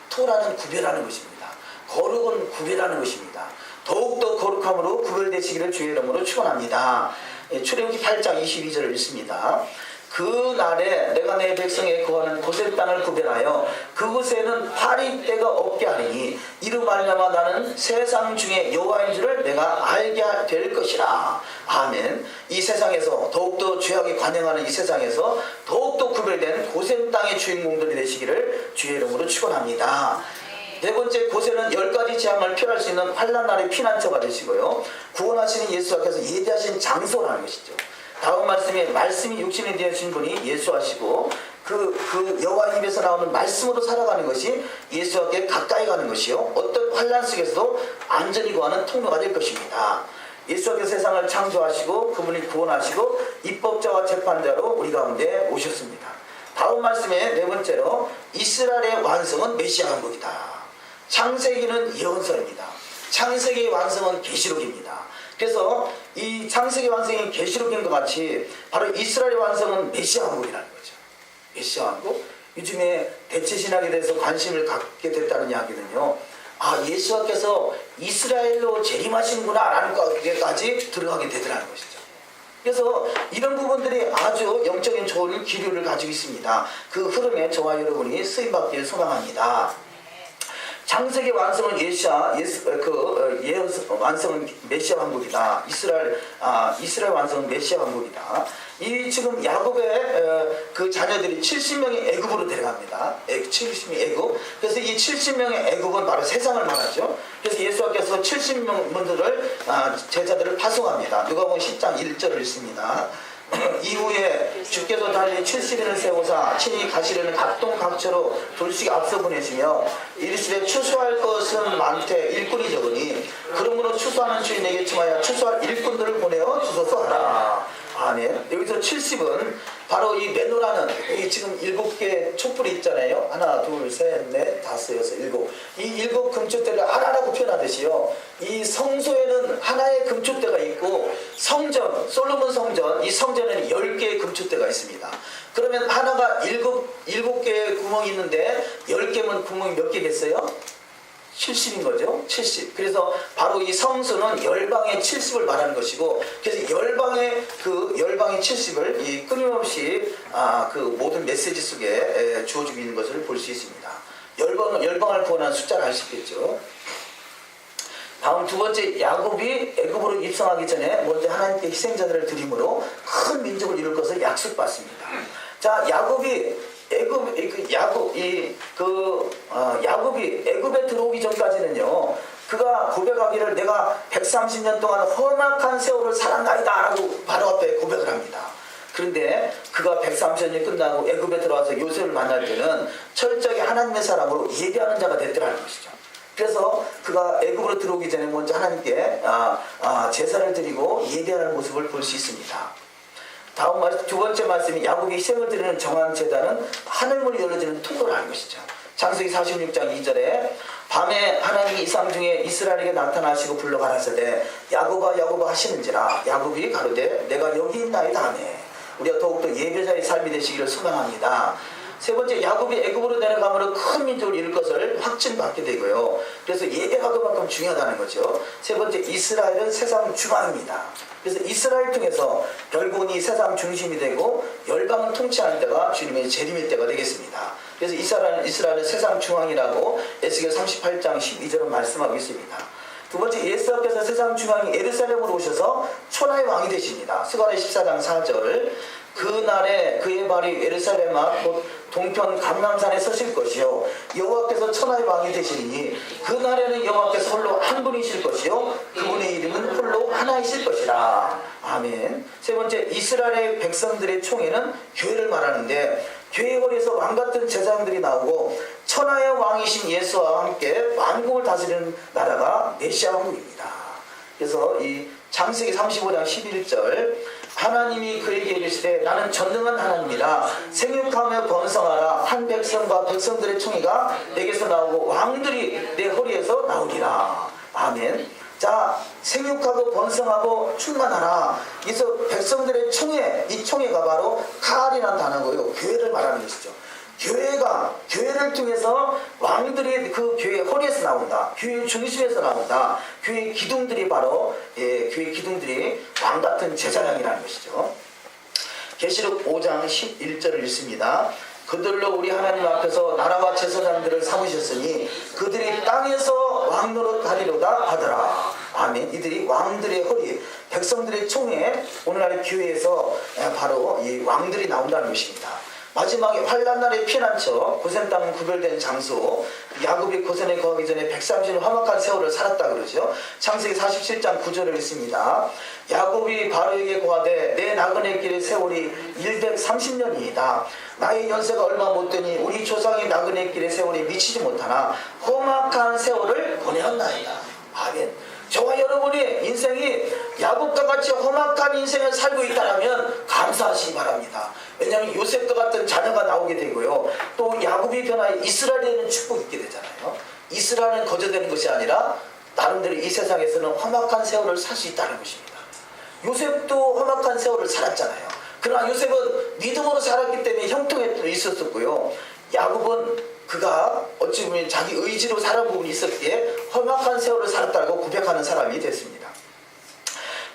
토라는 구별하는 것입니다. 거룩은 구별하는 것입니다. 더욱더 거룩함으로 구별되시기를 주의 이름으로 축원합니다. 출애굽기 8장 22절을 읽습니다. 그 날에 내가 내 백성에 거하는 고센 땅을 구별하여 그곳에는 파리 때가 없게 하리니 이로 말미암아 나는 세상 중에 여호와인 줄을 내가 알게 될 것이라. 아멘. 이 세상에서 더욱더 죄악에 관행하는 이 세상에서 더욱더 구별된 고센 땅의 주인공들이 되시기를 주의 이름으로 축원합니다. 네 번째, 고센은 10가지 재앙을 피할 수 있는 환난날의 피난처가 되시고요. 구원하시는 예수께서 예비하신 장소라는 것이죠. 다음 말씀에 말씀이 육신이 되어진 분이 예수하시고 그 여호와 입에서 나오는 말씀으로 살아가는 것이 예수께 가까이 가는 것이요. 어떤 환난 속에서도 안전히 구하는 통로가 될 것입니다. 예수께서 세상을 창조하시고 그분이 구원하시고 입법자와 재판자로 우리 가운데 오셨습니다. 다음 말씀에 네 번째로 이스라엘의 완성은 메시아 왕국이다. 창세기는 예언서입니다. 창세기의 완성은 계시록입니다. 그래서 이 창세기 완성이 계시록인 것 같이 바로 이스라엘의 완성은 메시아 왕국이라는 거죠. 메시아 왕국. 요즘에 대체신학에 대해서 관심을 갖게 됐다는 이야기는요. 예수께서 이스라엘로 재림하시는구나 라는 것까지 들어가게 되더라는 것이죠. 그래서 이런 부분들이 아주 영적인 좋은 기류를 가지고 있습니다. 그 흐름에 저와 여러분이 쓰임받기를 소망합니다. 창세기 완성은 완성은 메시아 왕국이다. 이스라엘 완성은 메시아 왕국이다. 이 지금 야곱의 그 자녀들이 70명이 애굽으로 데려갑니다. 70명이 애굽. 그래서 이 70명의 애굽은 바로 세상을 말하죠. 그래서 예수께서 70명 분들을 제자들을 파송합니다. 누가복음 10장 1절을 읽습니다. 이후에 주께서 달리 70인을 세우사 친히 가시려는 각동각처로 돌씩 앞서 보내시며 이르시되 추수할 것은 많되 일꾼이 적으니 그러므로 추수하는 주인에게 청하여 추수할 일꾼들을 보내어 주소서 하라. 아멘. 여기서 70은 바로 이 메노라는 이 지금 7개 촛불이 있잖아요. 하나, 둘, 셋, 넷, 다섯, 여섯, 일곱. 이 7 금촛대를 하나라고 표현하듯이요. 이 성소에는 하나의 금촛대가 있고 성전, 솔로몬 성전, 이 성전에는 10개의 금촛대가 있습니다. 그러면 하나가 7개의 구멍이 있는데 10개면 구멍이 몇 개겠어요? 70인 거죠. 70. 그래서 바로 이 성수는 열방의 70을 말하는 것이고, 그래서 열방의 70을 이 끊임없이 그 모든 메시지 속에 주어지고 있는 것을 볼 수 있습니다. 열방을 구원하는 숫자를 알 수 있겠죠. 다음 두 번째, 야곱이 애굽으로 입성하기 전에 먼저 하나님께 희생자들을 드림으로 큰 민족을 이룰 것을 약속받습니다. 자, 야곱이 야곱이 애굽에 들어오기 전까지는요, 그가 고백하기를 내가 130년 동안 험악한 세월을 살았나이다 라고 바로 앞에 고백을 합니다. 그런데 그가 130년이 끝나고 애굽에 들어와서 요셉을 만날 때는 철저하게 하나님의 사람으로 예배하는 자가 됐더라는 것이죠. 그래서 그가 애굽으로 들어오기 전에 먼저 하나님께 제사를 드리고 예배하는 모습을 볼 수 있습니다. 다음 말씀, 두 번째 말씀이 야곱이 희생을 드리는 정한 제단은 하늘문이 열려지는 통로라는 것이죠. 창세기 46장 2절에 밤에 하나님이 이상 중에 이스라엘에게 나타나시고 불러 가라사대 야곱아 야곱아 하시는지라. 야곱이 가로되 내가 여기 있나이다 하네. 우리가 더욱더 예배자의 삶이 되시기를 소망합니다. 세 번째, 야곱이 애굽으로 내려감으로 큰 민족을 이룰 것을 확증받게 되고요. 그래서 예배가 그만큼 중요하다는 거죠. 세 번째, 이스라엘은 세상 중앙입니다. 그래서 이스라엘 통해서 결국은 이 세상 중심이 되고 열방을 통치하는 때가 주님의 재림일 때가 되겠습니다. 그래서 이스라엘은 세상 중앙이라고 에스겔 38장 12절은 말씀하고 있습니다. 두 번째, 예수께서 세상 중앙에 예루살렘으로 오셔서 천하의 왕이 되십니다. 스가랴 14장 4절. 그날에 그의 발이 예루살렘 앞 곧 동편 감람산에 서실 것이요 여호와께서 천하의 왕이 되시리니 그날에는 여호와께서 홀로 한 분이실 것이요 그분의 이름은 홀로 하나이실 것이라. 아멘. 세 번째, 이스라엘의 백성들의 총회는 교회를 말하는데 교회 허리에서 왕같은 제사장들이 나오고 천하의 왕이신 예수와 함께 만국을 다스리는 나라가 메시아 왕국입니다. 그래서 이 창세기 35장 11절, 하나님이 그에게 이르시되 나는 전능한 하나님이라 생육하며 번성하라. 한 백성과 백성들의 총회가 내게서 나오고 왕들이 내 허리에서 나오리라. 아멘. 자, 생육하고 번성하고 충만하라. 그래서 백성들의 총회, 이 총회가 바로 칼이라는 단어고요, 교회를 말하는 것이죠. 교회를 통해서 왕들이 그 교회 허리에서 나온다. 교회 중심에서 나온다. 교회 기둥들이 바로 교회 기둥들이 왕 같은 제사장이라는 것이죠. 계시록 5장 11절을 읽습니다. 그들로 우리 하나님 앞에서 나라와 제사장들을 삼으셨으니 그들이 땅에서 왕노릇 하리로다 하더라. 아멘. 이들이 왕들의 허리, 백성들의 총회, 오늘날 교회에서 바로 이 왕들이 나온다는 것입니다. 마지막에 환난 날의 피난처, 고센 땅은 구별된 장소, 야곱이 고센에 거하기 전에 130년 화목한 세월을 살았다 그러죠. 창세기 47장 9절을 읽습니다. 야곱이 바로에게 고하되 내 나그네 길의 세월이 130년이다. 나의 연세가 얼마 못 되니 우리 조상의 나그네 길의 세월이 미치지 못하나 험악한 세월을 보내었나이다. 아멘. 저와 여러분의 인생이 야곱과 같이 험악한 인생을 살고 있다면 감사하시기 바랍니다. 왜냐하면 요셉과 같은 자녀가 나오게 되고요. 또 야곱이 변화해 이스라엘에는 축복이 있게 되잖아요. 이스라엘은 거저되는 것이 아니라 나름대로 이 세상에서는 험악한 세월을 살 수 있다는 것입니다. 요셉도 험악한 세월을 살았잖아요. 그러나 요셉은 믿음으로 살았기 때문에 형통에 있었었고요. 야곱은 그가 어찌 보면 자기 의지로 살은 부분이 있었기에 험악한 세월을 살았다고 고백하는 사람이 됐습니다.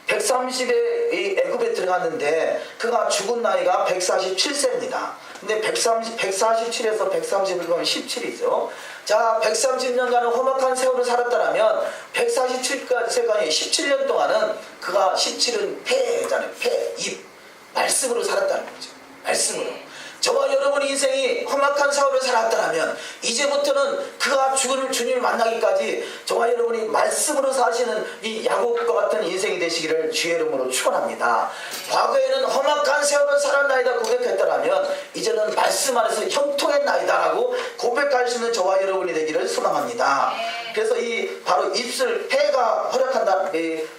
130에 애굽에 들어갔는데 그가 죽은 나이가 147세입니다. 근데 147에서 130을 보면 17이죠. 자, 130년간은 험악한 세월을 살았다면 147세간이 17년 동안은 그가 17은 폐잖아요. 폐, 입, 말씀으로 살았다는 거죠. 말씀으로. 저와 여러분의 인생이 험악한 세월을 살았다면 이제부터는 그가 죽을 주님을 만나기까지 저와 여러분이 말씀으로 사시는 이 야곱과 같은 인생이 되시기를 주의 이름으로 축원합니다. 과거에는 험악한 세월을 살았나이다 고백했다면 이제는 말씀 안에서 형통했나이다라고 고백할 수 있는 저와 여러분이 되기를 소망합니다. 그래서 이 바로 입술 폐가 허락한다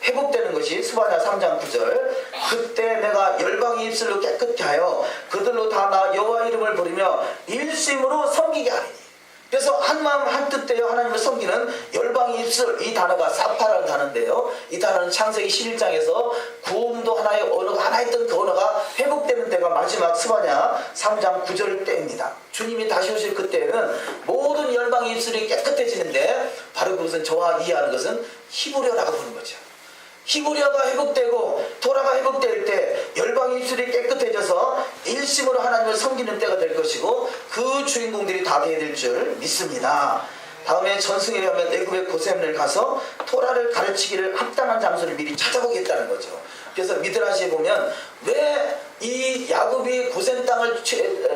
회복되는 것이 스바냐 3장 9절. 그때 내가 열방의 입술로 깨끗게 하여 그들로 다 나 여호와 이름을 부르며 일심으로 섬기게 하리니. 그래서 한마음 한뜻되어 하나님을 섬기는 열방의 입술, 이 단어가 사파라는 단어인데요. 이 단어는 창세기 11장에서 구음도 하나의 언어가 하나 있던 그 언어가 회복되는 때가 마지막 스바냐 3장 9절 때입니다. 주님이 다시 오실 그때에는 모든 열방의 입술이 깨끗해지는데 바로 그것은 저와 이해하는 것은 히브리어라고 보는 거죠. 히브리어가 회복되고 토라가 회복될 때 열방의 입술이 깨끗해져서 일심으로 하나님을 섬기는 때가 될 것이고 그 주인공들이 다 되어야 될 줄 믿습니다. 다음에 전승에 가면 애굽의 고센을 가서 토라를 가르치기를 합당한 장소를 미리 찾아보겠다는 거죠. 그래서 미드라시에 보면 왜 이 야곱이 고센 땅을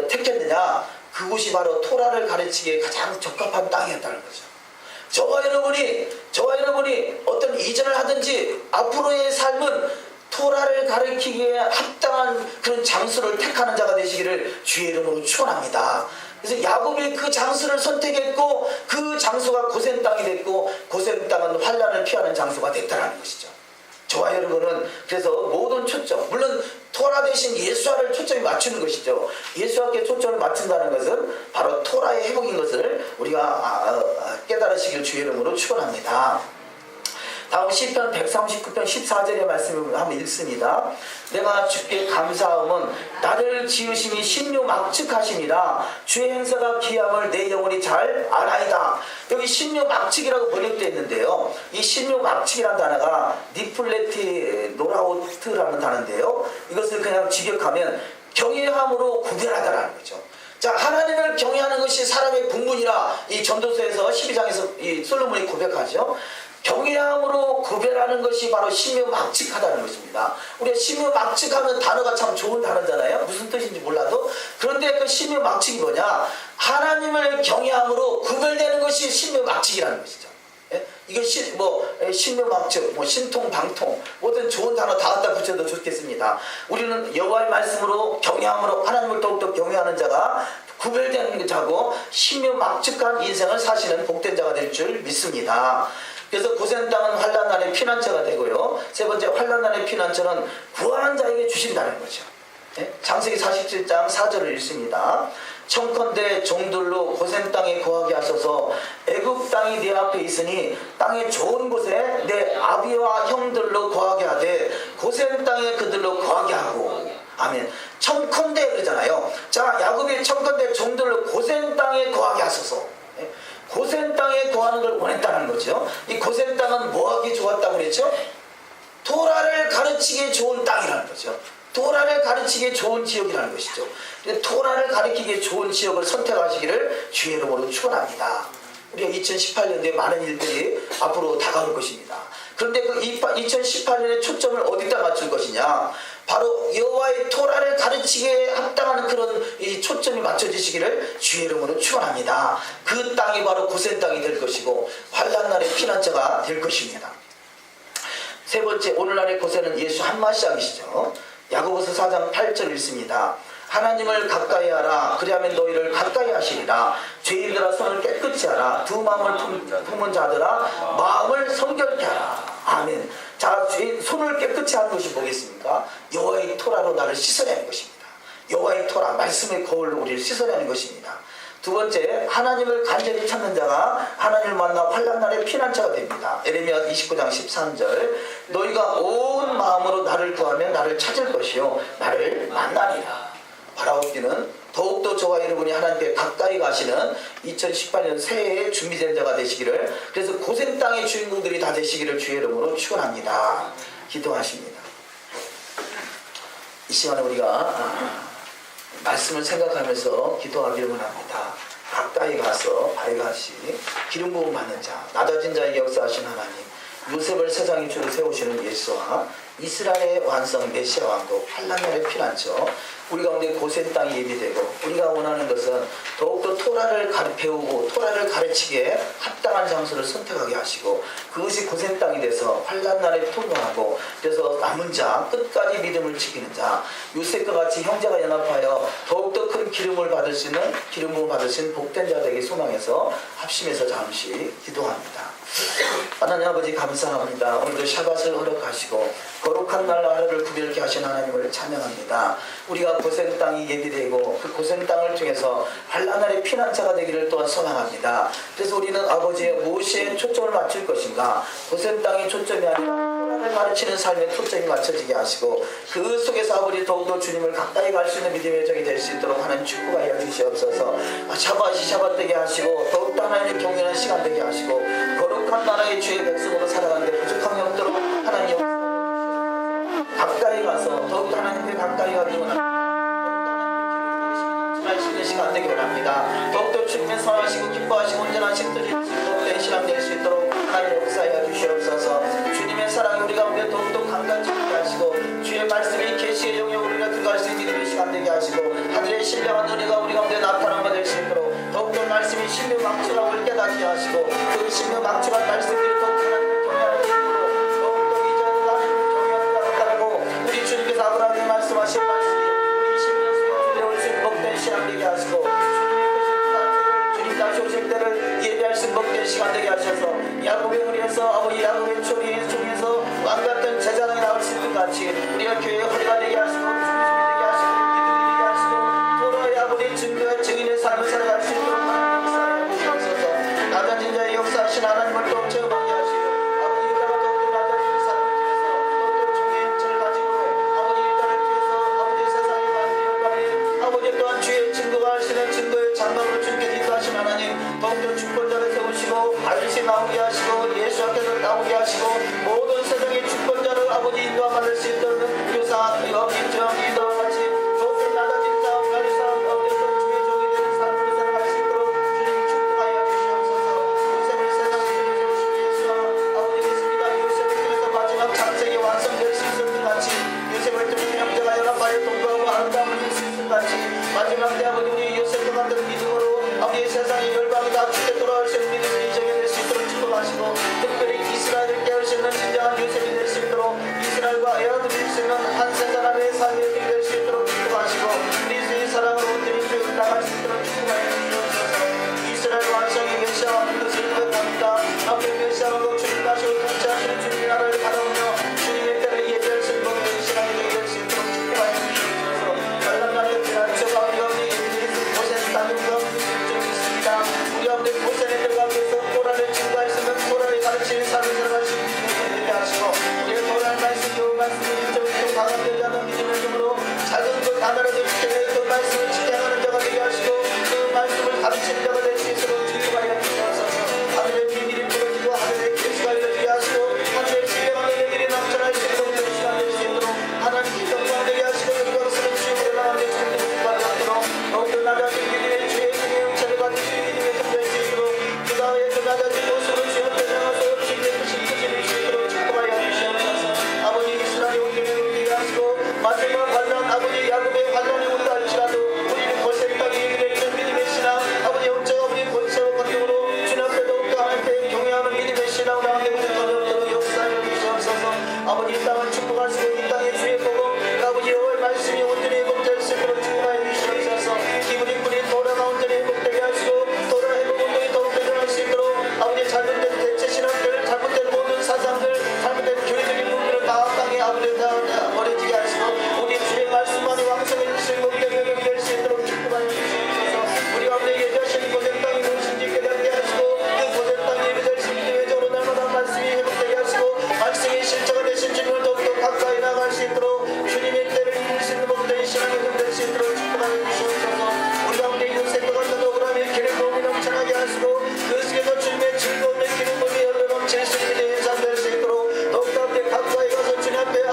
택했느냐, 그곳이 바로 토라를 가르치기에 가장 적합한 땅이었다는 거죠. 저와 여러분이 어떤 이전을 하든지 앞으로의 삶은 토라를 가르치기에 합당한 그런 장소를 택하는 자가 되시기를 주의 이름으로 축원합니다. 그래서 야곱이 그 장소를 선택했고 그 장소가 고센 땅이 됐고 고센 땅은 환난을 피하는 장소가 됐다는 것이죠. 저와 여러분은 그래서 모든 초점, 물론 토라 대신 예수와를 초점이 맞추는 것이죠. 예수와께 초점을 맞춘다는 것은 바로 토라의 회복인 것을 우리가 깨달으시길 주의 이름으로 축원합니다. 다음 시편 139편 14절의 말씀을 한번 읽습니다. 내가 주께 감사함은 나를 지으심이 신묘막측하심이라 주의 행사가 기함을 내 영혼이 잘 아나이다. 여기 신묘막측이라고 번역되어 있는데요. 이 신묘막측이라는 단어가 니플레티 노라우트라는 단어인데요. 이것을 그냥 직역하면 경외함으로 구별하다라는 거죠. 자, 하나님을 경외하는 것이 사람의 분문이라 이 전도서에서 12장에서 이 솔로몬이 고백하죠. 경외함으로 구별하는 것이 바로 신묘막측하다는 것입니다. 우리가 신묘막측하는 단어가 참 좋은 단어잖아요. 무슨 뜻인지 몰라도. 그런데 그 신묘막측이 뭐냐? 하나님을 경외함으로 구별되는 것이 신묘막측이라는 것이죠. 예? 이게 신묘막측, 신통방통, 모든 좋은 단어 다 갖다 붙여도 좋겠습니다. 우리는 여호와의 말씀으로 경외함으로 하나님을 더욱더 경외하는 자가 구별되는 자고 신묘막측한 인생을 사시는 복된 자가 될 줄 믿습니다. 그래서 고센 땅은 환난날의 피난처가 되고요. 세 번째, 환난날의 피난처는 구하는 자에게 주신다는 거죠. 예? 창세기 47장 4절을 읽습니다. 청컨대 종들로 고센 땅에 구하게 하소서. 애굽 땅이 내 앞에 있으니 땅의 좋은 곳에 내 아비와 형들로 구하게 하되 고센 땅에 그들로 구하게 하고. 아멘. 청컨대 그러잖아요. 자, 야곱이 청컨대 종들로 고센 땅에 구하게 하소서. 예? 고센 땅에 구하는 걸 원했다는 거죠. 이 고센 땅은 뭐하기 좋았다고 그랬죠? 토라를 가르치기에 좋은 땅이라는 거죠. 토라를 가르치기에 좋은 지역이라는 것이죠. 토라를 가르치기에 좋은 지역을 선택하시기를 주의 이름으로 축원합니다. 우리가 2018년도에 많은 일들이 앞으로 다가올 것입니다. 그런데 그 2018년의 초점을 어디다 맞출 것이냐? 바로 여호와의 토라를 가르치기에 합당하는 그런 이 초점이 맞춰지시기를 주의 이름으로 축원합니다. 그 땅이 바로 고센 땅이 될 것이고 환난날의 피난처가 될 것입니다. 세 번째, 오늘날의 고센은 예수 한 마시아이시죠. 야고보서 4장 8절 읽습니다. 하나님을 가까이 하라. 그리하면 너희를 가까이 하시리라. 죄인들아 손을 깨끗이 하라. 두 마음을 품은 자들아 마음을 성결케 하라. 아멘. 자, 손을 깨끗이 하는 것이 뭐겠습니까? 여호와의 토라로 나를 씻어내는 것입니다. 여호와의 토라, 말씀의 거울로 우리를 씻어내는 것입니다. 두 번째, 하나님을 간절히 찾는 자가 하나님을 만나 환난날의 피난처가 됩니다. 에레미야 29장 13절 너희가 온 마음으로 나를 구하면 나를 찾을 것이요 나를 만나리라. 바라옵기는 더욱더 저와 여러분이 하나님께 가까이 가시는 2018년 새해에 준비된 자가 되시기를, 그래서 고센 땅의 주인공들이 다 되시기를 주의 이름으로 축원합니다. 기도하십니다. 이 시간에 우리가 말씀을 생각하면서 기도하기를 원합니다. 가까이 가서 발같이 기름 부음 받는 자, 낮아진 자에게 역사하신 하나님, 요셉을 세상의 주로 세우시는 예수와 이스라엘의 완성 메시아 왕국, 환난날의 피난처, 우리 가운데 고센 땅이 예비되고, 우리가 원하는 것은 더욱더 토라를 배우고 토라를 가르치기에 합당한 장소를 선택하게 하시고, 그것이 고센 땅이 돼서 환난날에 통과하고, 그래서 남은 자, 끝까지 믿음을 지키는 자, 요셉과 같이 형제가 연합하여 더욱더 큰 기름을 받을 수 있는, 기름 부음을 받을 수 있는 복된 자 되기 소망해서 합심해서 잠시 기도합니다. 하나님 아버지 감사합니다. 오늘도 샤밧을 허락하시고 거룩한 날과 하루를 구별케 하신 하나님을 찬양합니다. 우리가 고센 땅이 예비되고 그 고센 땅을 통해서 환난날의 피난처가 되기를 또한 소망합니다. 그래서 우리는 아버지의 무엇에 초점을 맞출 것인가? 고센 땅이 초점이 아니라 하나님을 가르치는 삶에 초점이 맞춰지게 하시고, 그 속에서 아버지 더욱더 주님을 가까이 갈 수 있는 믿음의 여정이 될 수 있도록 하는 축복하여 주시옵소서. 샤밧이 샤밧 되게 하시고 더욱더 하나님을 경외하는 시간 되게 하시고, 거룩한 나라의 주의 백성으로 살아가는데 부족함이 없도록 하나님 가까이 가서 더욱더 하나님께 가까이 가기 원합니다. 하시는 시간 되기 원합니다. 더욱더 주님의 선하시고 기뻐하시고 온전하신 뜻이 복된 신앙 될 수 있도록 하나님 역사하여 주시옵소서. 주님의 사랑이 우리 가운데 더욱더 강간지게 하시고, 주의 말씀이 계시의 영역 우리가 들어갈 수 있는 믿음의 시간 되게 하시고, 하늘의 신령한 은혜가 우리 가운데 나타난 바 될 수 있도록 더욱더 말씀이 신묘막측함을 깨닫게 하시고, 그 신묘막측한 말씀들이 더욱 하나님을 경외하는 믿음으로 더욱더 이전 하나님을 경외하고, 우리 주님께서 아브라함에게 말씀하신 말씀이 우리 신명 속에 들려올 수 있는 복된 시간 되게 하시고, 주님 다시 오실 때를 예배할 수 있는 복된 시간 되게 하셔서, 야곱의 무리에서 아버지 야곱의 종에서 왕같은 제사장이 나올 수 있는 같이 우리가 교회의 허리가 되게 하시고 중심이 되게 하시고 믿음이 되게 하시고 도로의 아버지 증거의 증인의 삶을 살아갈 수 있도록 하나님 역사하여 주시옵소서. 낮아진 자의 역사하신 하나님을 또 체험하게 하시고, 아버지 이따가 더욱더 낮아진 삶을 통해서 더욱더 종의 형체를 가지고 아버지 이따를 통해서 아버지 세상의 만들어가니 아버지 또한 주의 증거가 하시는 증거의 장막으로 주께 인도하신 하나님, 더욱더 주권자를 세우시고 반드시 나오게 하시고 예수 앞에서 나오게 하시고 모든 세상의 주권자를 아버지 인도함 받을 수 있도록 교사, 여기정, 리더와 같이 조금 낮아진 삶, 가리 삶 가운데서 주의 종이 되는 삶으로 살아갈 수 있도록 주님 축복하여 주시옵소서. 요셉을 세상에 세우시기 위해서 아버지 아름다움을 입을 수 있을 같이 마지막 때 아버지 우리 요셉과 같은 믿음으로 아버지 세상의 열방이 다 주께 돌아올 수 있는 믿음을 인정해낼 수 있도록 축복하시고 특별히 이스라엘을 깨울 수 있는 진정한 요셉이 될 수 있도록 이스라엘과 에어드릴 수 있는 한 세 사람의 삶이 될 수 있도록 축복하시고 그리스도의 사랑으로 온전히 교회를 나갈 수 있도록 축복하여 주옵소서. 이스라엘 완성이 메시아와 하는 것을 고백합니다. 아버지 메시아로 주님 다시고 통치하시는 주님의 나라를 바라보며 주님의 때를 예배할 수 있는 복된 시간이 되게 될 수 있도록 축복하여 주옵소서. 잘난나는 지나쳐 아버지 고센 땅을 구하는 좀 있습니다. 우리 아버지 고센에 들어가면서 토라를 증거할 수 있는 토라를 가르치는 삶을 살아갈 수 있는 믿음을 되게 하시고 우리의 토라를 말씀 교훈 말씀을 인정하고 강함되지 않는 믿음을 힘으로 작은 것 하나라도 지켜내 그 말씀을 지켜가는 자가 되게 하시고 그 말씀을 가르치는 자가 될 수 있도록 축복하여 주옵소서. 하늘의 비밀이 부러지고 하늘의 계시가 이루어지게 하시고 하늘의 신령한 은혜들이 넘쳐날 수 있도록 될 시간 될 수 있도록 하나님께 영광되게 하시고 영광스러운 주님으로 나가는 주님을 받도록 더욱더 낮아진 믿음의 주의 주의 영체를 받는 주의 믿음의 존재할 수 있도록 그 다음에 그 낮아진 모습으로 주여 대장하소 주님의 크신 크심을 수 있도록 축복하여 주시옵소서. 아버지 이스라엘이 온전히 되게 하시고 마지막 환란 아버지 야곱의 환란이 온다 할지라도 우리는 고센 땅에 이르게 있는 믿음의 신앙 아버지 영적 아버지 권세와 권능으로 주님 앞에 더욱더 하나님께 경외하는 믿음의 신앙을 나가게 부족하도록 역사하여 주시옵소서. 아버지 이 땅을 축복하시고 이 땅의 주의 복음 아버지 여호와의 말씀이 온전히 회복될 수 있도록 축복하여 주시옵소서. 기분이 뿌린 도라가 온전히 회복되게 하시고 도라 회복 운동이 더욱 일어날 수 있도록 아버지 잘못된 대체 신앙들 잘못된 모든 사상들 잘못된 교회적인 부분을 다 땅에 아버지 다 버려지게 하시고 우리 주의 말씀만이 왕성해지시고 명령이 될 수 있도록 축복하여 주시옵소서. 우리 아버지 예배하신 고센 땅이 무엇인지 깨닫게 하시고 그 고센 땅이 예배될 수 있는 외적으로 날마다 말씀이 회복되게 하시고 말씀이 실제가 되신 주님을 더욱더 가까이 나갈 수 있도록 주님의 때를 이룰 수 있는 복된 시간이 될 수 있도록 축복하여 주시옵소서. 우리 가운데 요셉과 같은 억울함이 기름 부음이 넘쳐나게 하시고 그 속에서 주님의 즐거움의 기름 부음이 흘러 넘칠 수 있는 데에 잠들 수 있도록 더욱더 함께 가까이 가서 주님 앞에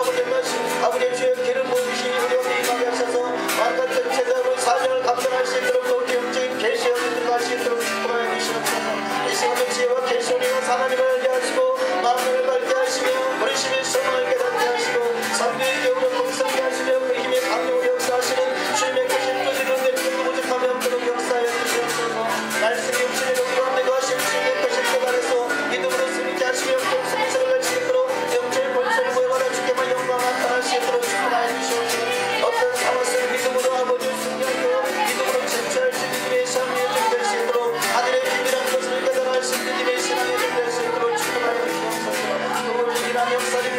아버지의 주의 기름 부으시니 우리 가운데 임하게 하셔서 완전한 제자로 사명을 감당할 수 있도록 더욱더 영적인 계시와 들어갈 수 있도록 축복하여 주시옵소서. 이 시간의 지혜와 계시와 하나님을 알게 하시고 마음을 밝게 하시며 우리 소망을 깨닫게 하시고 선비의 기업으로 공성케 하시며 그 힘의 강력으로 역사하시는 주님의 크신 뜻을 내리고 부족함이 없도록 역사하여 주시옵소서. 말씀이 없으니 우리 가운데 거하신 주님의 크신 뜻 아래서 믿음으로 승리케 하시며 공성을 낼 수 있도록 영적인 본성을 보여받아 주께만 영광 나타날 수 있도록 축복하여 주시옵소서. 어떤 상황을 믿음으로 아버지 승리하고 믿음으로 제출할 수 있는 믿음의 삶이 예정될 수 있도록 하늘의 비밀한 것을 깨달아 할 수 있는 믿음의 신앙이 예정될 수 있도록 축복하여 주시옵소서. 또 일한 역사를